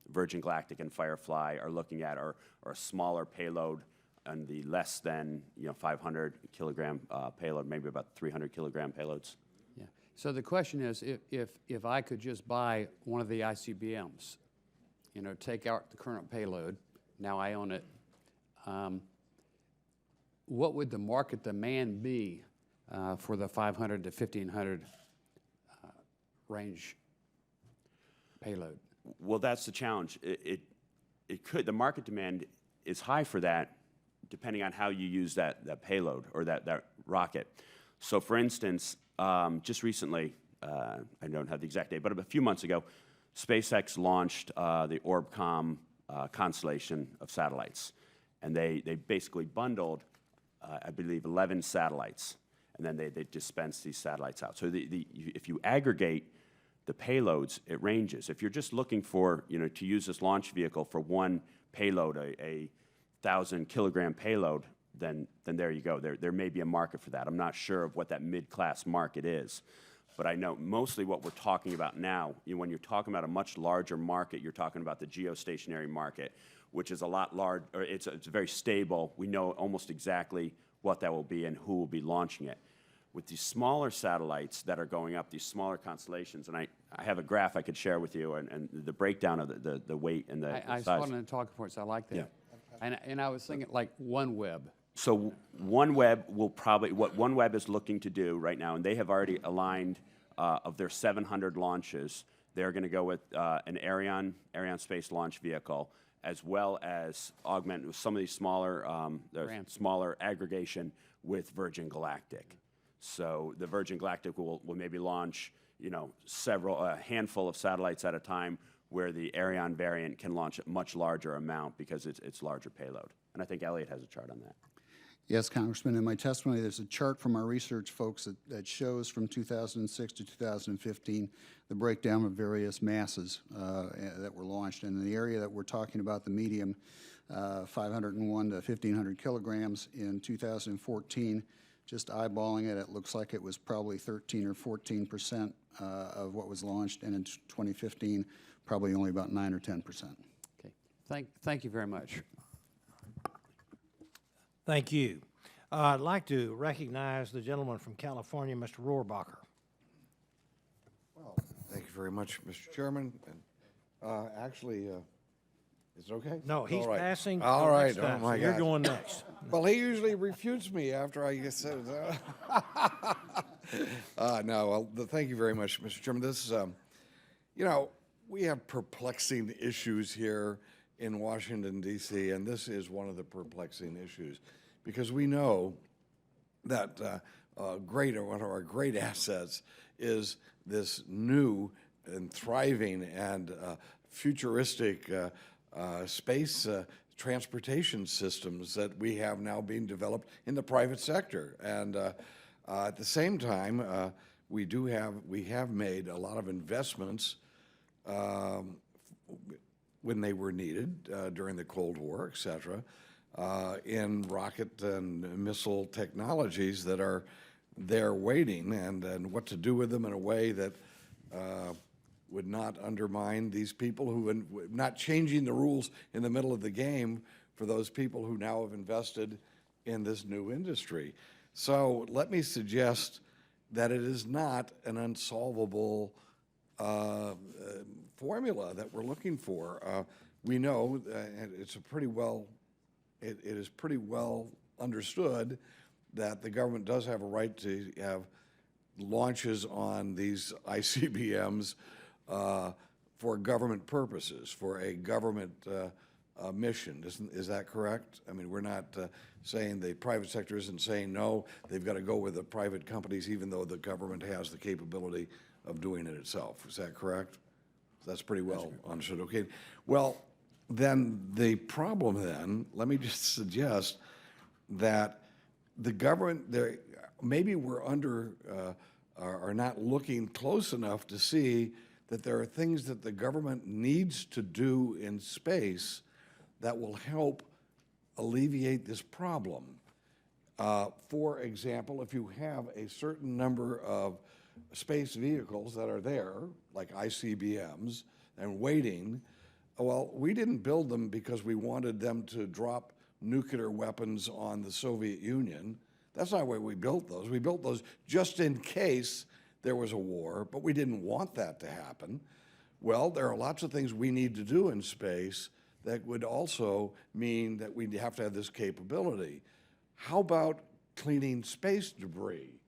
Virgin Galactic and Firefly are looking at are a smaller payload and the less than 500 kilogram payload, maybe about 300 kilogram payloads. Yeah. So the question is, if I could just buy one of the ICBMs, take out the current payload, now I own it, what would the market demand be for the 500 to 1,500 range payload? Well, that's the challenge. The market demand is high for that, depending on how you use that payload or that rocket. So, for instance, just recently, I don't have the exact date, but a few months ago, SpaceX launched the Orbcomm constellation of satellites, and they basically bundled, I believe, 11 satellites, and then they dispensed these satellites out. So if you aggregate the payloads, it ranges. If you're just looking for, to use this launch vehicle for one payload, a 1,000 kilogram payload, then there you go. There may be a market for that. I'm not sure of what that mid-class market is, but I know mostly what we're talking about now, when you're talking about a much larger market, you're talking about the geostationary market, which is a lot larger, or it's very stable. We know almost exactly what that will be and who will be launching it. With these smaller satellites that are going up, these smaller constellations, and I have a graph I could share with you, and the breakdown of the weight and the I size. saw it in the talking points. I like that. Yeah. And I was thinking like OneWeb. So OneWeb will probably, what OneWeb is looking to do right now, and they have already aligned of their 700 launches, they're going to go with an Ariane space launch vehicle, as well as augment with some of these smaller aggregation with Virgin Galactic. So the Virgin Galactic will maybe launch, a handful of satellites at a time, where the Ariane variant can launch a much larger amount because it's larger payload. And I think Elliott has a chart on that. Yes, Congressman. In my testimony, there's a chart from our research folks that shows from 2006 to 2015 the breakdown of various masses that were launched. And in the area that we're talking about, the medium, 501 to 1,500 kilograms in 2014, just eyeballing it, it looks like it was probably 13 or 14% of what was launched. And in 2015, probably only about 9 or 10%. Okay. Thank you very much. Thank you. I'd like to recognize the gentleman from California, Mr. Rohrbacher. Well, thank you very much, Mr. Chairman. And actually, is it okay? No, he's All right. passing. All so right. next time, Oh, my so you're gosh. going next. Well, he usually refutes me after I get said. No, well, thank you very much, Mr. Chairman. This is, we have perplexing issues here in Washington, D.C., and this is one of the perplexing issues, because we know that one of our great assets is this new and thriving and futuristic space transportation systems that we have now being developed in the private sector. And at the same time, we have made a lot of investments when they were needed during the Cold War, et cetera, in rocket and missile technologies that are there waiting, and what to do with them in a way that would not undermine these people who, not changing the rules in the middle of the game for those people who now have invested in this new industry. So let me suggest that it is not an unsolvable formula that we're looking for. We know it is pretty well understood that the government does have a right to have launches on these ICBMs for government purposes, for a government mission. Is that correct? I mean, we're not saying the private sector isn't saying no, they've got to go with the private companies even though the government has the capability of doing it itself. Is that correct? That's pretty well understood. Okay. Well, then the problem then, let me just suggest that the government, maybe we're are not looking close enough to see that there are things that the government needs to do in space that will help alleviate this problem. For example, if you have a certain number of space vehicles that are there, like ICBMs, and waiting, well, we didn't build them because we wanted them to drop nuclear weapons on the Soviet Union. That's not why we built those. We built those just in case there was a war, but we didn't want that to happen. Well, there are lots of things we need to do in space that would also mean that we have to have this capability. How about cleaning space debris?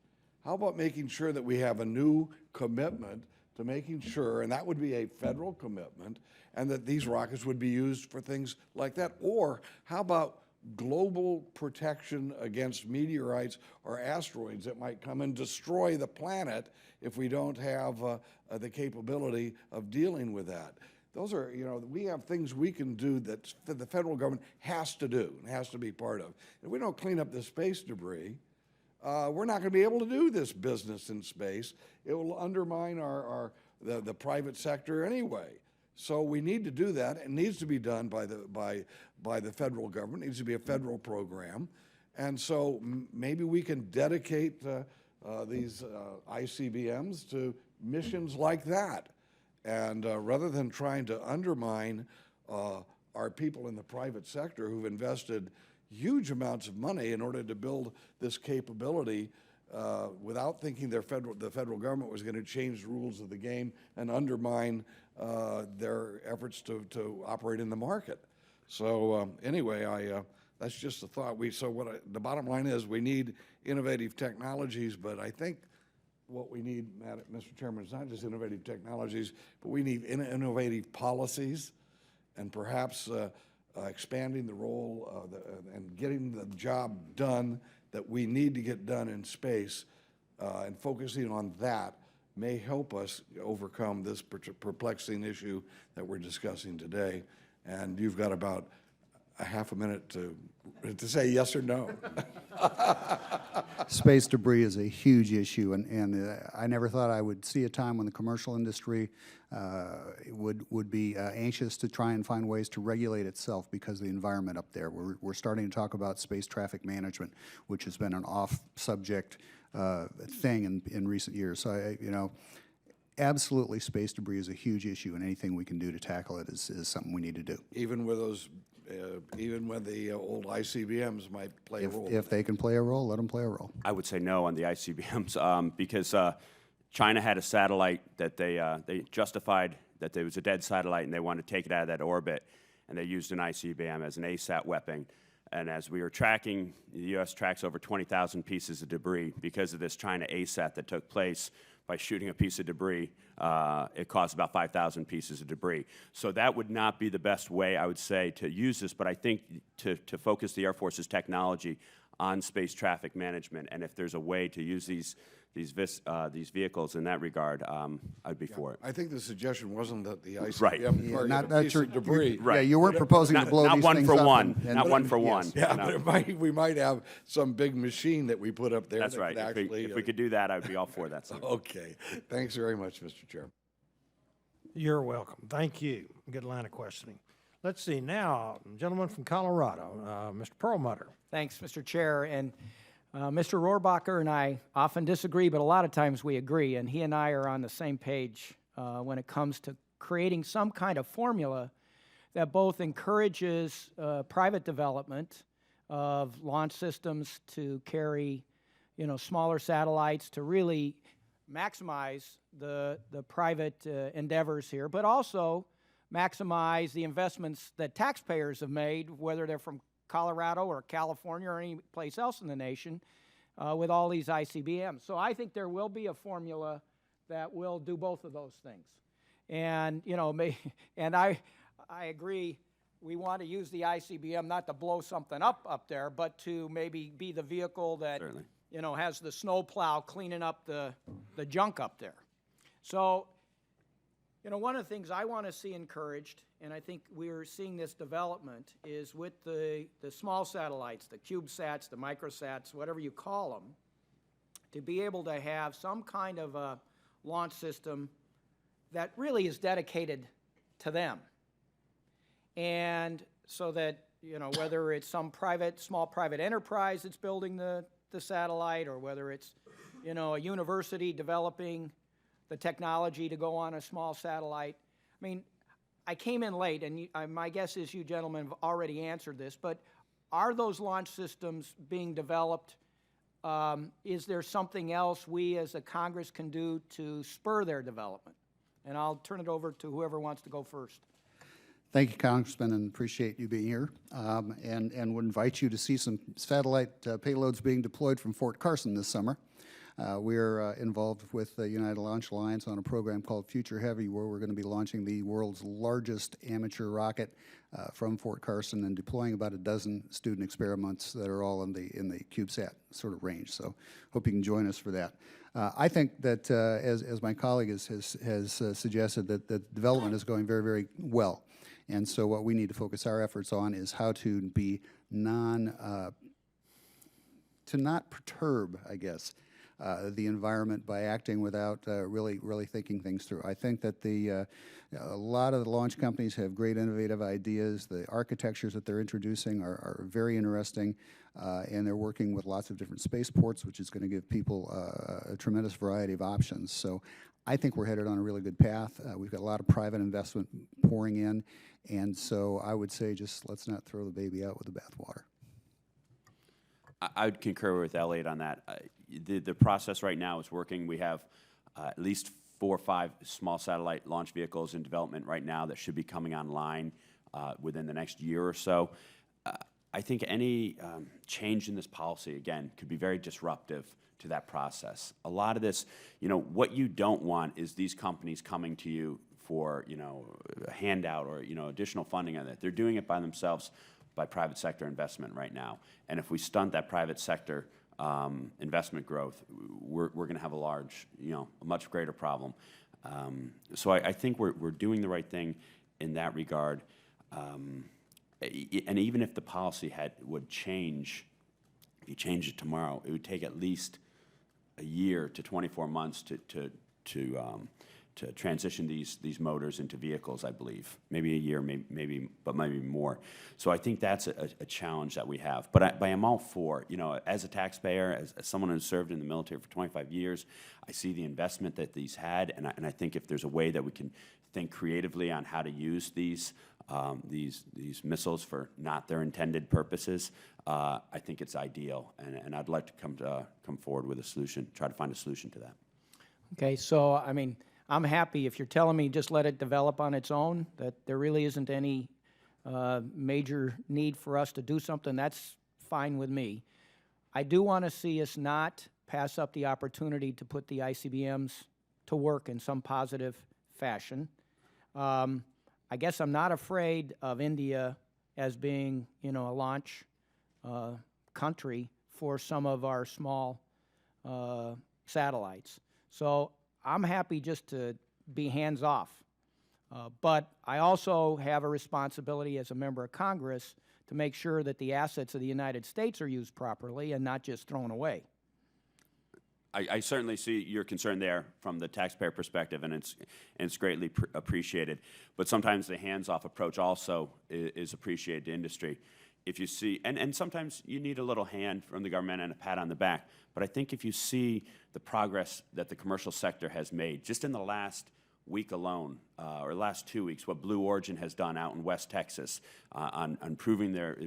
How about making sure that we have a new commitment to making sure, and that would be a federal commitment, and that these rockets would be used for things like that? Or how about global protection against meteorites or asteroids that might come and destroy the planet if we don't have the capability of dealing with that? Those are, we have things we can do that the federal government has to do and has to be part of. If we don't clean up the space debris, we're not going to be able to do this business in space. It will undermine the private sector anyway. So we need to do that. It needs to be done by the federal government. It needs to be a federal program. And so maybe we can dedicate these ICBMs to missions like that. And rather than trying to undermine our people in the private sector who've invested huge amounts of money in order to build this capability without thinking the federal government was going to change the rules of the game and undermine their efforts to operate in the market. So anyway, that's just a thought. The bottom line is we need innovative technologies, but I think what we need, Mr. Chairman, is not just innovative technologies, but we need innovative policies and perhaps expanding the role and getting the job done that we need to get done in space and focusing on that may help us overcome this perplexing issue that we're discussing today. And you've got about a half a minute to say yes or no. Space debris is a huge issue, and I never thought I would see a time when the commercial industry would be anxious to try and find ways to regulate itself because of the environment up there. We're starting to talk about space traffic management, which has been an off-subject thing in recent years. So, absolutely, space debris is a huge issue, and anything we can do to tackle it is something we need to do. Even with those, even when the old ICBMs might play a role. If they can play a role, let them play a role. I would say no on the ICBMs because China had a satellite that they justified that there was a dead satellite and they wanted to take it out of that orbit, and they used an ICBM as an ASAT weapon. And as we were tracking, the U.S. tracks over 20,000 pieces of debris because of this China ASAT that took place. By shooting a piece of debris, it caused about 5,000 pieces of debris. So that would not be the best way, I would say, to use this, but I think to focus the Air Force's technology on space traffic management, and if there's a way to use these vehicles in that regard, I'd be for it. I think the suggestion wasn't that the ICBM Right. target a piece of debris. Yeah, you weren't proposing to blow Not these one things for up one. and- Not one for one. Yeah, No. but we might have some big machine that we put up there. That's that right. could actually, If we could do that, I would be all for that. So. Okay. Thanks very much, Mr. Chairman. You're welcome. Thank you. Good line of questioning. Let's see now, gentleman from Colorado, Mr. Perlmutter. Thanks, Mr. Chair. And Mr. Rohrbacher and I often disagree, but a lot of times we agree. And he and I are on the same page when it comes to creating some kind of formula that both encourages private development of launch systems to carry, smaller satellites to really maximize the private endeavors here, but also maximize the investments that taxpayers have made, whether they're from Colorado or California or any place else in the nation, with all these ICBMs. So I think there will be a formula that will do both of those things. And, you know, and I agree, we want to use the ICBM not to blow something up there, but to maybe be the vehicle that, Certainly. you know, has the snowplow cleaning up the junk up there. So, you know, one of the things I want to see encouraged, and I think we're seeing this development, is with the small satellites, the CubeSats, the microsats, whatever you call them, to be able to have some kind of a launch system that really is dedicated to them. And so that, you know, whether it's some small private enterprise that's building the satellite, or whether it's, you know, a university developing the technology to go on a small satellite. I mean, I came in late, and my guess is you gentlemen have already answered this, but are those launch systems being developed? Is there something else we as a Congress can do to spur their development? And I'll turn it over to whoever wants to go first. Thank you, Congressman, and appreciate you being here. And would invite you to see some satellite payloads being deployed from Fort Carson this summer. We're involved with the United Launch Alliance on a program called Future Heavy, where we're going to be launching the world's largest amateur rocket from Fort Carson and deploying about a dozen student experiments that are all in the CubeSat sort of range. So hope you can join us for that. I think that, as my colleague has suggested, that the development is going very, very well. And so what we need to focus our efforts on is how to be to not perturb, I guess, the environment by acting without really thinking things through. I think that a lot of the launch companies have great innovative ideas. The architectures that they're introducing are very interesting, and they're working with lots of different spaceports, which is going to give people a tremendous variety of options. So I think we're headed on a really good path. We've got a lot of private investment pouring in, and so I would say just let's not throw the baby out with the bathwater. I would concur with Elliott on that. The process right now is working. We have at least 4 or 5 small satellite launch vehicles in development right now that should be coming online within the next year or so. I think any change in this policy, again, could be very disruptive to that process. A lot of this, you know, what you don't want is these companies coming to you for, you know, a handout or, you know, additional funding on it. They're doing it by themselves, by private sector investment right now. And if we stunt that private sector investment growth, we're going to have a much greater problem. So I think we're doing the right thing in that regard. And even if the policy would change, if you change it tomorrow, it would take at least a year to 24 months to transition these motors into vehicles, I believe. Maybe a year, maybe more. So I think that's a challenge that we have. But I am all for, you know, as a taxpayer, as someone who's served in the military for 25 years, I see the investment that these had, and I think if there's a way that we can think creatively on how to use these missiles for not their intended purposes, I think it's ideal, and I'd like to come forward with a solution, try to find a solution to that. Okay, so, I mean, I'm happy if you're telling me just let it develop on its own, that there really isn't any major need for us to do something. That's fine with me. I do want to see us not pass up the opportunity to put the ICBMs to work in some positive fashion. I guess I'm not afraid of India as being, you know, a launch country for some of our small satellites. So I'm happy just to be hands-off. But I also have a responsibility as a member of Congress to make sure that the assets of the United States are used properly and not just thrown away. I certainly see your concern there from the taxpayer perspective, and it's greatly appreciated. But sometimes the hands-off approach also is appreciated to industry. If you see, and sometimes you need a little hand from the government and a pat on the back, but I think if you see the progress that the commercial sector has made, just in the last week alone, or last 2 weeks, what Blue Origin has done out in West Texas on improving their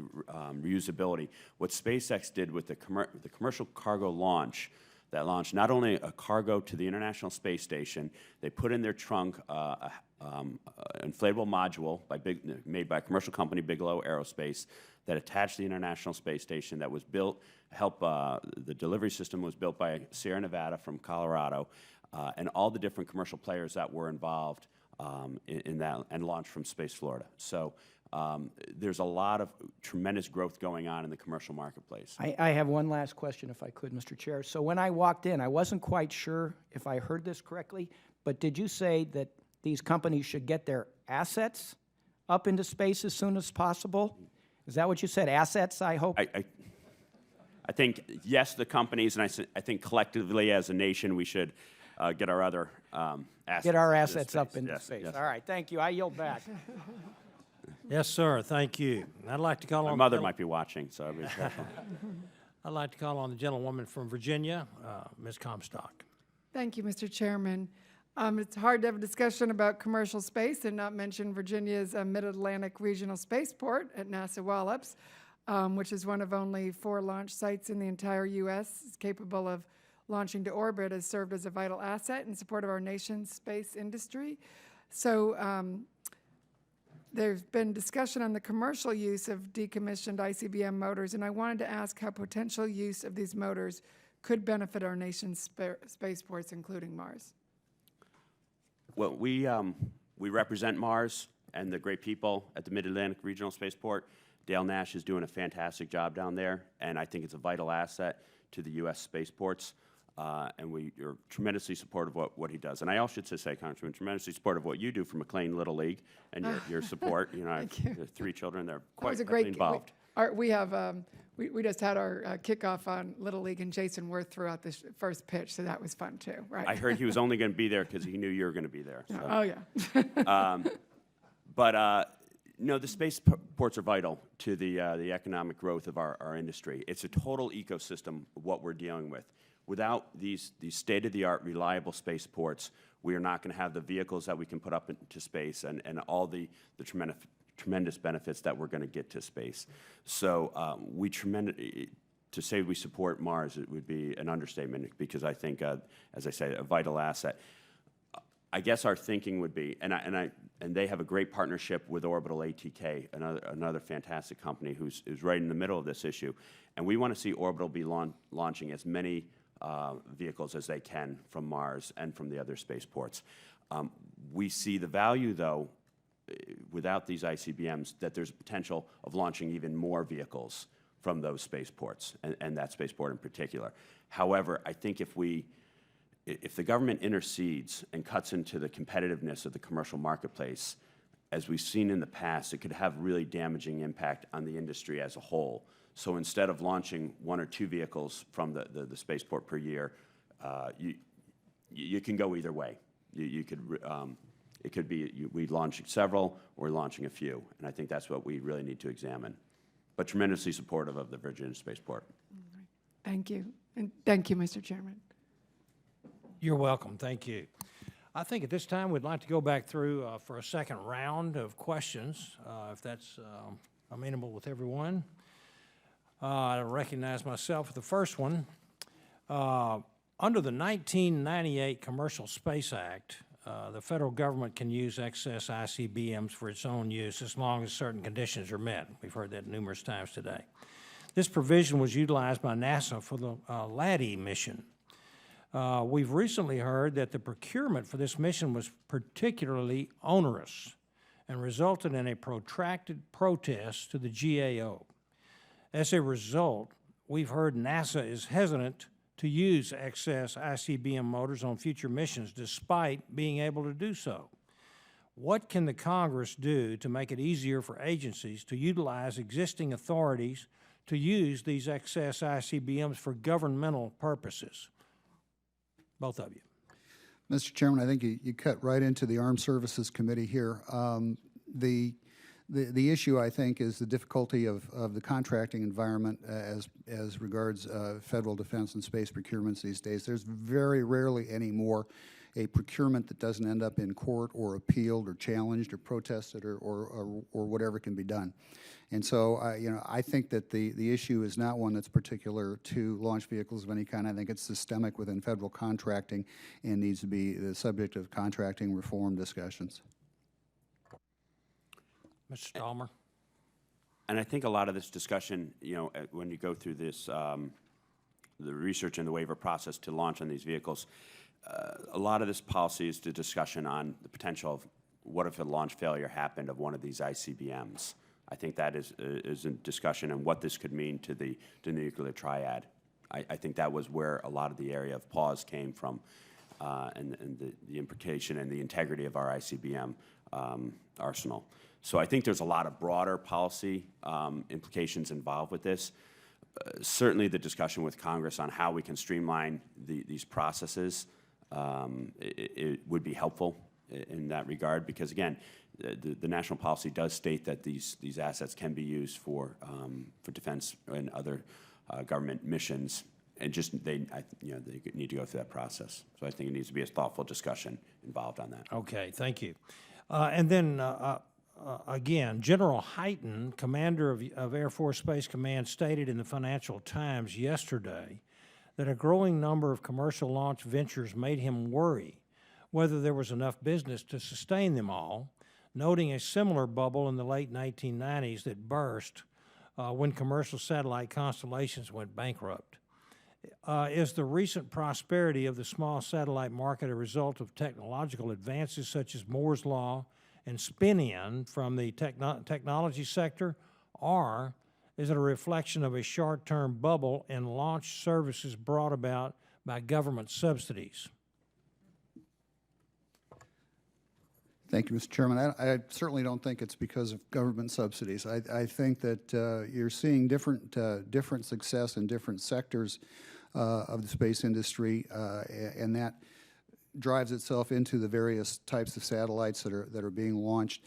reusability, what SpaceX did with the commercial cargo launch, that launched not only a cargo to the International Space Station, they put in their trunk inflatable module made by a commercial company, Bigelow Aerospace, that attached the International Space Station, that was built, the delivery system was built by Sierra Nevada from Colorado, and all the different commercial players that were involved in that and launched from Space Florida. So there's a lot of tremendous growth going on in the commercial marketplace. I have one last question, if I could, Mr. Chair. So when I walked in, I wasn't quite sure if I heard this correctly, but did you say that these companies should get their assets up into space as soon as possible? Is that what you said? Assets, I hope? I think, yes, the companies, and I think collectively as a nation, we should get our other assets. Get our into assets space. up into Yes, space. yes. All right, thank you. I yield back. Yes, sir, thank you. I'd like to call My on... mother might be watching, so I'd be careful. I'd like to call on the gentlewoman from Virginia, Ms. Comstock. Thank you, Mr. Chairman. It's hard to have a discussion about commercial space and not mention Virginia's Mid-Atlantic Regional Spaceport at NASA Wallops, which is one of only 4 launch sites in the entire U.S. It's capable of launching to orbit, has served as a vital asset in support of our nation's space industry. So there's been discussion on the commercial use of decommissioned ICBM motors, and I wanted to ask how potential use of these motors could benefit our nation's spaceports, including Mars. Well, we represent Mars and the great people at the Mid-Atlantic Regional Spaceport. Dale Nash is doing a fantastic job down there, and I think it's a vital asset to the U.S. spaceports. And we are tremendously supportive of what he does. And I also should say, Congressman, tremendously supportive of what you do for McLean Little League and your support. You know, I have 3 children; they're quite heavily involved. We have we just had our kickoff on Little League, and Jason Worth threw out the first pitch, so that was fun too, right? I heard he was only going to be there because he knew you were going to be there. So. Oh yeah. No, the spaceports are vital to the economic growth of our industry. It's a total ecosystem of what we're dealing with. Without these state-of-the-art, reliable spaceports, we are not going to have the vehicles that we can put up into space and all the tremendous benefits that we're going to get to space. So to say we support Mars, it would be an understatement because I think, as I say, a vital asset. I guess our thinking would be, and they have a great partnership with Orbital ATK, another fantastic company who's right in the middle of this issue, and we want to see Orbital be launching as many vehicles as they can from Mars and from the other spaceports. We see the value, though, without these ICBMs, that there's potential of launching even more vehicles from those spaceports, and that spaceport in particular. However, I think if the government intercedes and cuts into the competitiveness of the commercial marketplace, as we've seen in the past, it could have really damaging impact on the industry as a whole. So instead of launching 1 or 2 vehicles from the spaceport per year, you can go either way. It could be we launch several or launching a few, and I think that's what we really need to examine. But tremendously supportive of the Virginia Spaceport. Thank you, and thank you, Mr. Chairman. You're welcome, thank you. I think at this time we'd like to go back through for a second round of questions, if that's amenable with everyone. I recognize myself for the first one. Under the 1998 Commercial Space Act, the federal government can use excess ICBMs for its own use as long as certain conditions are met. We've heard that numerous times today. This provision was utilized by NASA for the LADEE mission. We've recently heard that the procurement for this mission was particularly onerous and resulted in a protracted protest to the GAO. As a result, we've heard NASA is hesitant to use excess ICBM motors on future missions despite being able to do so. What can the Congress do to make it easier for agencies to utilize existing authorities to use these excess ICBMs for governmental purposes? Both of you. Mr. Chairman, I think you cut right into the Armed Services Committee here. The issue, I think, is the difficulty of the contracting environment as regards federal defense and space procurements these days. There's very rarely anymore a procurement that doesn't end up in court or appealed or challenged or protested or whatever can be done. And so, I think that the issue is not one that's particular to launch vehicles of any kind. I think it's systemic within federal contracting and needs to be the subject of contracting reform discussions. Mr. Stallmer. And I think a lot of this discussion, when you go through this, the research and the waiver process to launch on these vehicles, a lot of this policy is the discussion on the potential of what if a launch failure happened of one of these ICBMs? I think that is a discussion on what this could mean to the nuclear triad. I think that was where a lot of the area of pause came from, and the implication and the integrity of our ICBM arsenal. So I think there's a lot of broader policy implications involved with this. Certainly the discussion with Congress on how we can streamline these processes it would be helpful in that regard, because again, the national policy does state that these assets can be used for defense and other government missions, and just they need to go through that process. So I think it needs to be a thoughtful discussion involved on that. Okay, thank you. And then again, General Hyten, commander of Air Force Space Command, stated in the Financial Times yesterday that a growing number of commercial launch ventures made him worry whether there was enough business to sustain them all, noting a similar bubble in the late 1990s that burst when commercial satellite constellations went bankrupt. Is the recent prosperity of the small satellite market a result of technological advances such as Moore's Law and spin-in from the technology sector, or is it a reflection of a short-term bubble in launch services brought about by government subsidies? Thank you, Mr. Chairman. I certainly don't think it's because of government subsidies. I think that you're seeing different success in different sectors of the space industry, and that drives itself into the various types of satellites that are being launched.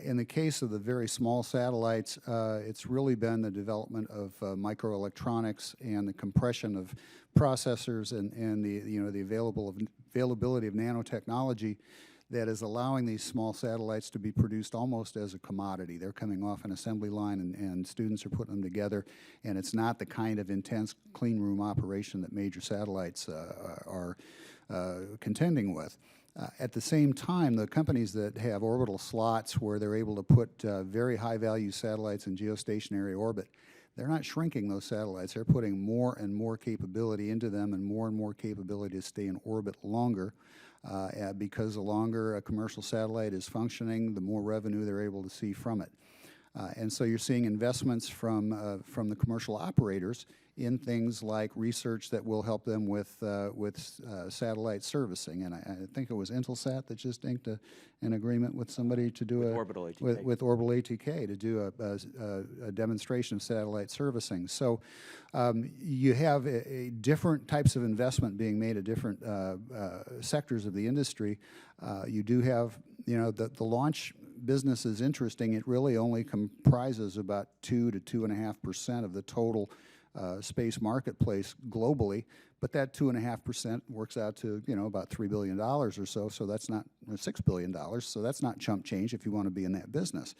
In the case of the very small satellites, it's really been the development of microelectronics and the compression of processors and the availability of nanotechnology that is allowing these small satellites to be produced almost as a commodity. They're coming off an assembly line and students are putting them together, and it's not the kind of intense clean room operation that major satellites are contending with. At the same time, the companies that have orbital slots where they're able to put very high-value satellites in geostationary orbit, they're not shrinking those satellites. They're putting more and more capability into them and more capability to stay in orbit longer, because the longer a commercial satellite is functioning, the more revenue they're able to see from it. And so you're seeing investments from the commercial operators in things like research that will help them with satellite servicing. And I think it was Intelsat that just inked an agreement with somebody to do Orbital ATK. with Orbital ATK to do a demonstration of satellite servicing. So you have different types of investment being made at different sectors of the industry. You do have, the launch business is interesting. It really only comprises about 2 to 2.5% of the total space marketplace globally, but that 2.5% works out to about $3 billion or so. So that's not $6 billion. So that's not chump change if you want to be in that business.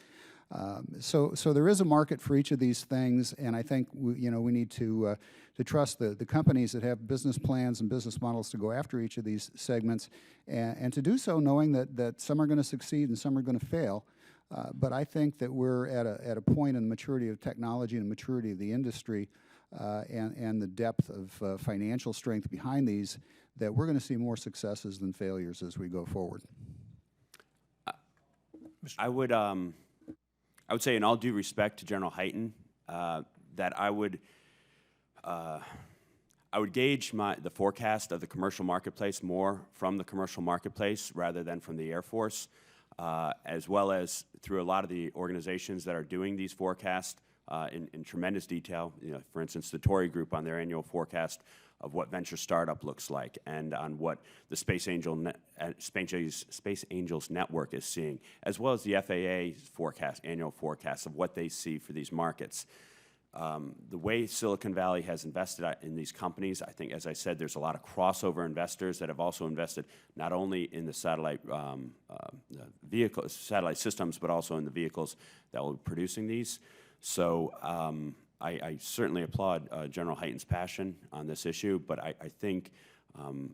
So there is a market for each of these things, and I think we need to trust the companies that have business plans and business models to go after each of these segments, and to do so knowing that some are going to succeed and some are going to fail. But I think that we're at a point in the maturity of technology and maturity of the industry, and the depth of financial strength behind these, that we're going to see more successes than failures as we go forward. I would say, in all due respect to General Hyten, that I would gauge the forecast of the commercial marketplace more from the commercial marketplace rather than from the Air Force, as well as through a lot of the organizations that are doing these forecasts in tremendous detail. For instance, the Tory Group on their annual forecast of what venture startup looks like, and on what the Space Angels Network is seeing, as well as the FAA's annual forecast of what they see for these markets. The way Silicon Valley has invested in these companies, I think, as I said, there's a lot of crossover investors that have also invested not only in the satellite satellite systems, but also in the vehicles that will be producing these. So I certainly applaud General Hyten's passion on this issue, but I think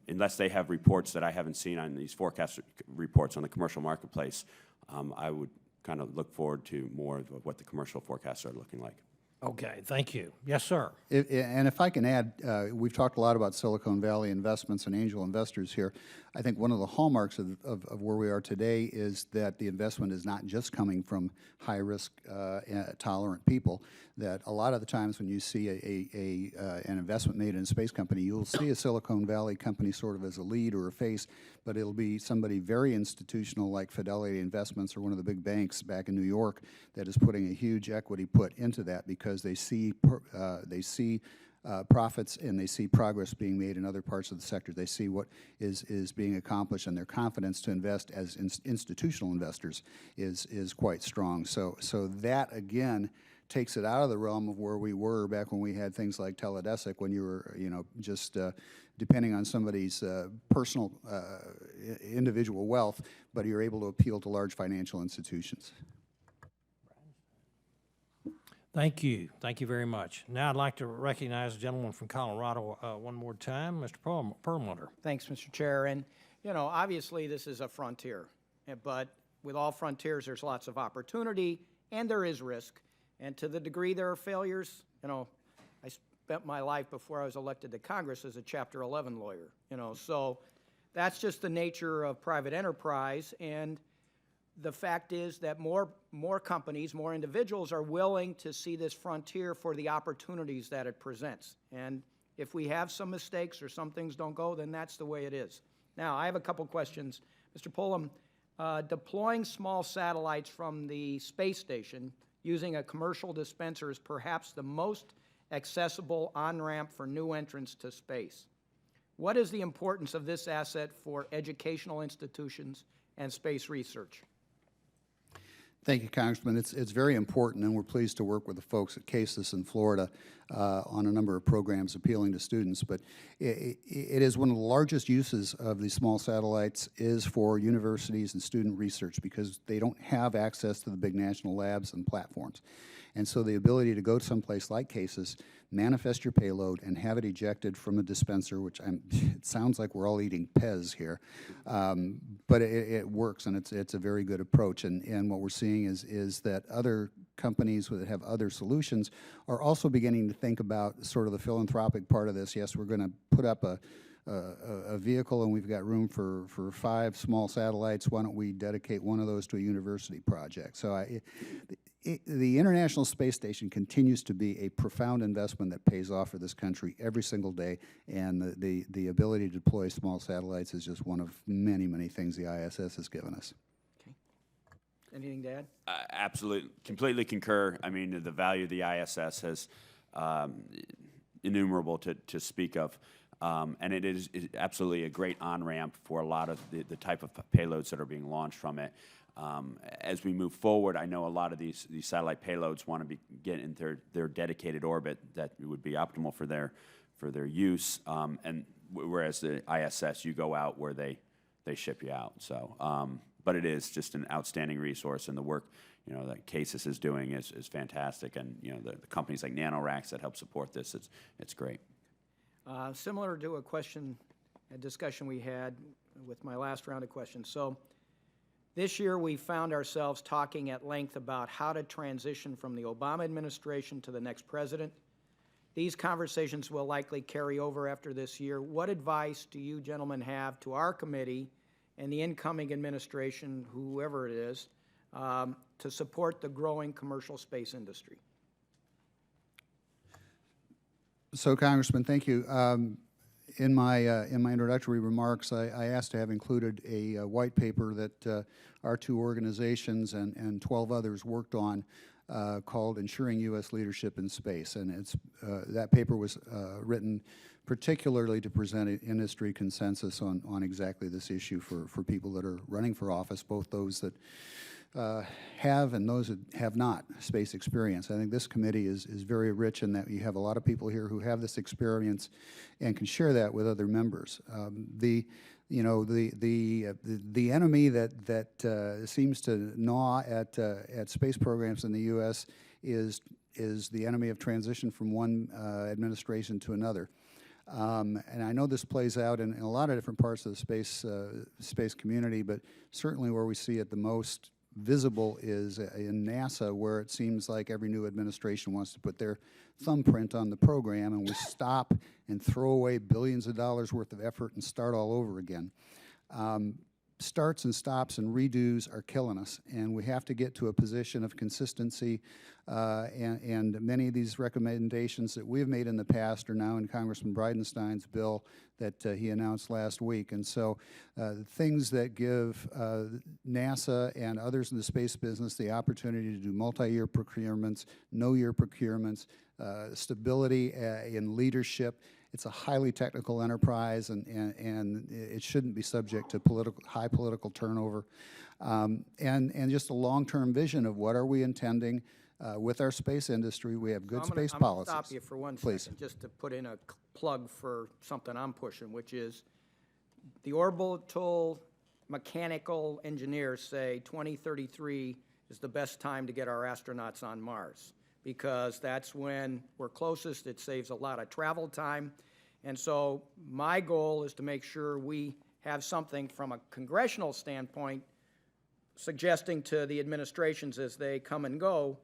unless they have reports that I haven't seen on these forecast reports on the commercial marketplace, I would kind of look forward to more of what the commercial forecasts are looking like. Okay, thank you. Yes, sir. And if I can add, we've talked a lot about Silicon Valley investments and angel investors here. I think one of the hallmarks of where we are today is that the investment is not just coming from high-risk, tolerant people, that a lot of the times when you see an investment made in a space company, you'll see a Silicon Valley company sort of as a lead or a face, but it'll be somebody very institutional like Fidelity Investments or one of the big banks back in New York that is putting a huge equity put into that because they see profits and they see progress being made in other parts of the sector. They see what is being accomplished, and their confidence to invest as institutional investors is quite strong. So that again takes it out of the realm of where we were back when we had things like Teledesic, when you were just depending on somebody's personal individual wealth, but you're able to appeal to large financial institutions. Thank you. Thank you very much. Now I'd like to recognize the gentleman from Colorado one more time, Mr. Perlmutter. Thanks, Mr. Chair. And, obviously this is a frontier, but with all frontiers, there's lots of opportunity and there is risk. And to the degree there are failures, I spent my life before I was elected to Congress as a Chapter 11 lawyer, so that's just the nature of private enterprise. And the fact is that more companies, more individuals are willing to see this frontier for the opportunities that it presents. And if we have some mistakes or some things don't go, then that's the way it is. Now, I have a couple questions. Mr. Pulham, deploying small satellites from the space station using a commercial dispenser is perhaps the most accessible on-ramp for new entrants to space. What is the importance of this asset for educational institutions and space research? Thank you, Congressman. It's very important, and we're pleased to work with the folks at CASIS in Florida on a number of programs appealing to students. But it is one of the largest uses of these small satellites is for universities and student research because they don't have access to the big national labs and platforms. And so the ability to go to someplace like CASIS, manifest your payload, and have it ejected from a dispenser, which it sounds like we're all eating Pez here, but it works, and it's a very good approach. And what we're seeing is that other companies that have other solutions are also beginning to think about sort of the philanthropic part of this. Yes, we're going to put up a vehicle, and we've got room for 5 small satellites. Why don't we dedicate one of those to a university project? So the International Space Station continues to be a profound investment that pays off for this country every single day, and the ability to deploy small satellites is just one of many, many things the ISS has given us. Okay. Anything to add? Absolutely, completely concur. I mean, the value of the ISS has innumerable to speak of. And it is absolutely a great on-ramp for a lot of the type of payloads that are being launched from it. As we move forward, I know a lot of these satellite payloads want to get in their dedicated orbit that would be optimal for their use. And whereas the ISS, you go out where they ship you out. So, but it is just an outstanding resource, and the work that CASIS is doing is fantastic. And the companies like NanoRacks that help support this, it's great. Similar to a discussion we had with my last round of questions. So this year we found ourselves talking at length about how to transition from the Obama administration to the next president. These conversations will likely carry over after this year. What advice do you gentlemen have to our committee and the incoming administration, whoever it is, to support the growing commercial space industry? So, Congressman, thank you. In my introductory remarks, I asked to have included a white paper that our 2 organizations and 12 others worked on called "Ensuring U.S. Leadership in Space," and that paper was written particularly to present an industry consensus on exactly this issue for people that are running for office, both those that have and those that have not space experience. I think this committee is very rich in that you have a lot of people here who have this experience and can share that with other members. The enemy that seems to gnaw at space programs in the U.S. is the enemy of transition from one administration to another. And I know this plays out in a lot of different parts of the space community, but certainly where we see it the most visible is in NASA, where it seems like every new administration wants to put their thumbprint on the program, and we stop and throw away billions of dollars worth of effort and start all over again. Starts and stops and redos are killing us, and we have to get to a position of consistency, and many of these recommendations that we've made in the past are now in Congressman Bridenstine's bill that he announced last week. And so things that give NASA and others in the space business the opportunity to do multi-year procurements, no-year procurements, stability in leadership. It's a highly technical enterprise, and it shouldn't be subject to high political turnover. And just a long-term vision of what are we intending with our space industry. We have good space policies. I'm going to stop you for one Please. second, just to put in a plug for something I'm pushing, which is the orbital mechanical engineers say 2033 is the best time to get our astronauts on Mars, because that's when we're closest. It saves a lot of travel time. And so my goal is to make sure we have something from a congressional standpoint suggesting to the administrations as they come and go,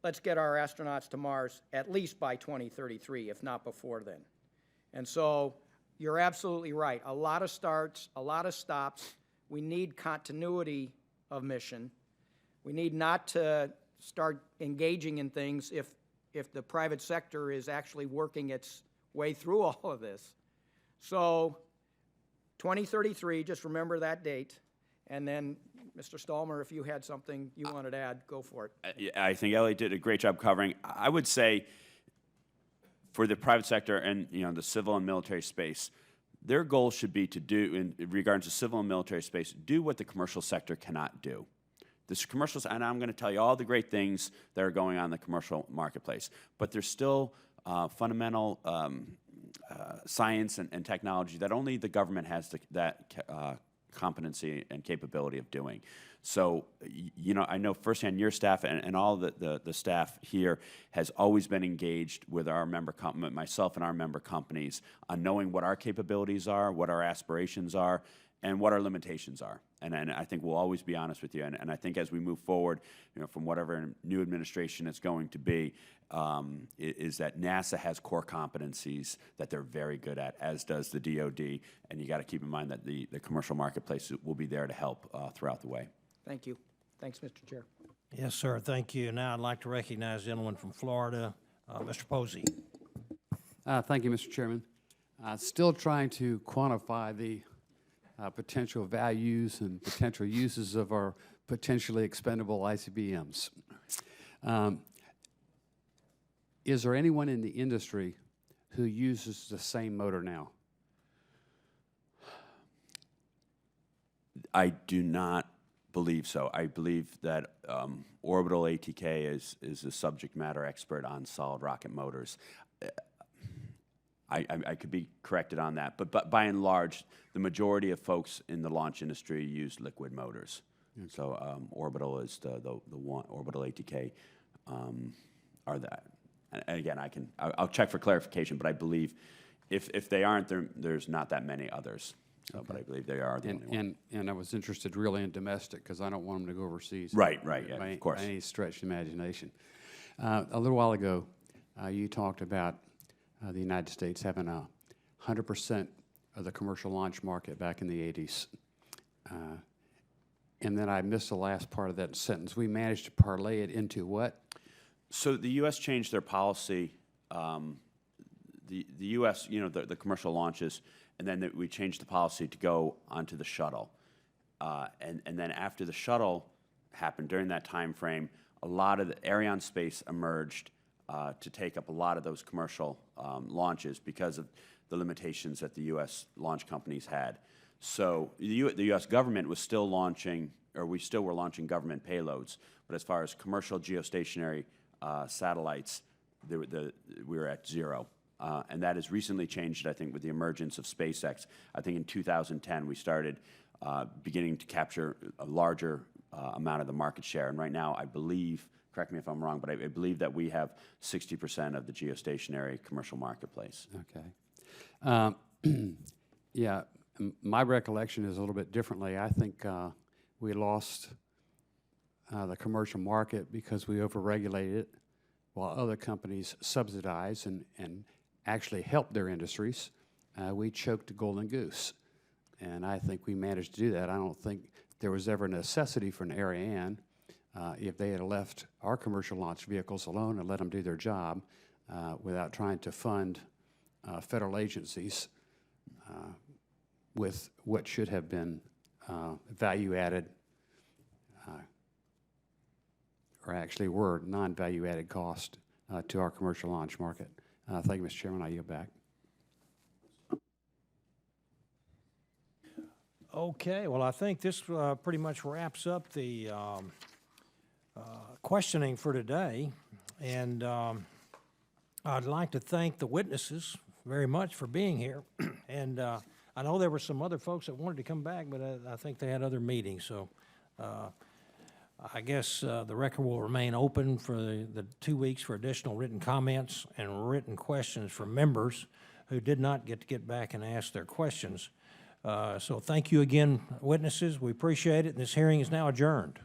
let's get our astronauts to Mars at least by 2033, if not before then. And so you're absolutely right. A lot of starts, a lot of stops. We need continuity of mission. We need not to start engaging in things if the private sector is actually working its way through all of this. So 2033, just remember that date. And then, Mr. Stallmer, if you had something you wanted to add, go for it. I think Elliott did a great job covering. I would say for the private sector and the civil and military space, their goal should be to do, in regards to civil and military space, do what the commercial sector cannot do. This commercial, and I'm going to tell you all the great things that are going on in the commercial marketplace, but there's still fundamental science and technology that only the government has that competency and capability of doing. So, I know firsthand your staff and all the staff here has always been engaged with our myself and our member companies on knowing what our capabilities are, what our aspirations are, and what our limitations are. And I think we'll always be honest with you. And I think as we move forward, from whatever new administration it's going to be, is that NASA has core competencies that they're very good at, as does the DoD. And you got to keep in mind that the commercial marketplace will be there to help throughout the way. Thank you. Thanks, Mr. Chair. Yes, sir, thank you. Now I'd like to recognize the gentleman from Florida, Mr. Posey. Thank you, Mr. Chairman. Still trying to quantify the potential values and potential uses of our potentially expendable ICBMs. Is there anyone in the industry who uses the same motor now? I do not believe so. I believe that Orbital ATK is a subject matter expert on solid rocket motors. I could be corrected on that, but by and large, the majority of folks in the launch industry use liquid motors. And so Orbital is the one. Orbital ATK are that. And again, I'll check for clarification, but I believe if they aren't, there's not that many others. So, okay. But I believe they are the only one. And I was interested really in domestic because I don't want them to go overseas. Right, yeah, of course. By any stretch of imagination. A little while ago, you talked about the United States having 100% of the commercial launch market back in the 80s. And then I missed the last part of that sentence. We managed to parlay it into what? So the U.S. changed their policy. The U.S., the commercial launches, and then we changed the policy to go onto the shuttle. And then after the shuttle happened, during that time frame, a lot of the Arianespace emerged to take up a lot of those commercial launches because of the limitations that the U.S. launch companies had. So the U.S. government was still launching, or we still were launching government payloads, but as far as commercial geostationary satellites, we were at zero. And that has recently changed, I think, with the emergence of SpaceX. I think in 2010, we started beginning to capture a larger amount of the market share. And right now, I believe, correct me if I'm wrong, but I believe that we have 60% of the geostationary commercial marketplace. Okay. Yeah, my recollection is a little bit differently. I think we lost the commercial market because we overregulate it, while other companies subsidize and actually help their industries. We choked the golden goose, and I think we managed to do that. I don't think there was ever a necessity for an Ariane if they had left our commercial launch vehicles alone and let them do their job without trying to fund federal agencies with what should have been value-added, or actually were non-value-added cost to our commercial launch market. Thank you, Mr. Chairman. I yield back. Okay, well, I think this pretty much wraps up the questioning for today. And I'd like to thank the witnesses very much for being here. And I know there were some other folks that wanted to come back, but I think they had other meetings. So I guess the record will remain open for the 2 weeks for additional written comments and written questions from members who did not get back and ask their questions. So thank you again, witnesses. We appreciate it. And this hearing is now adjourned.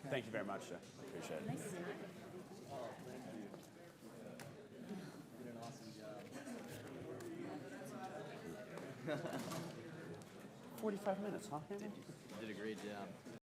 Thank you very much, sir. Appreciate it. 45 minutes, huh? You did a great job.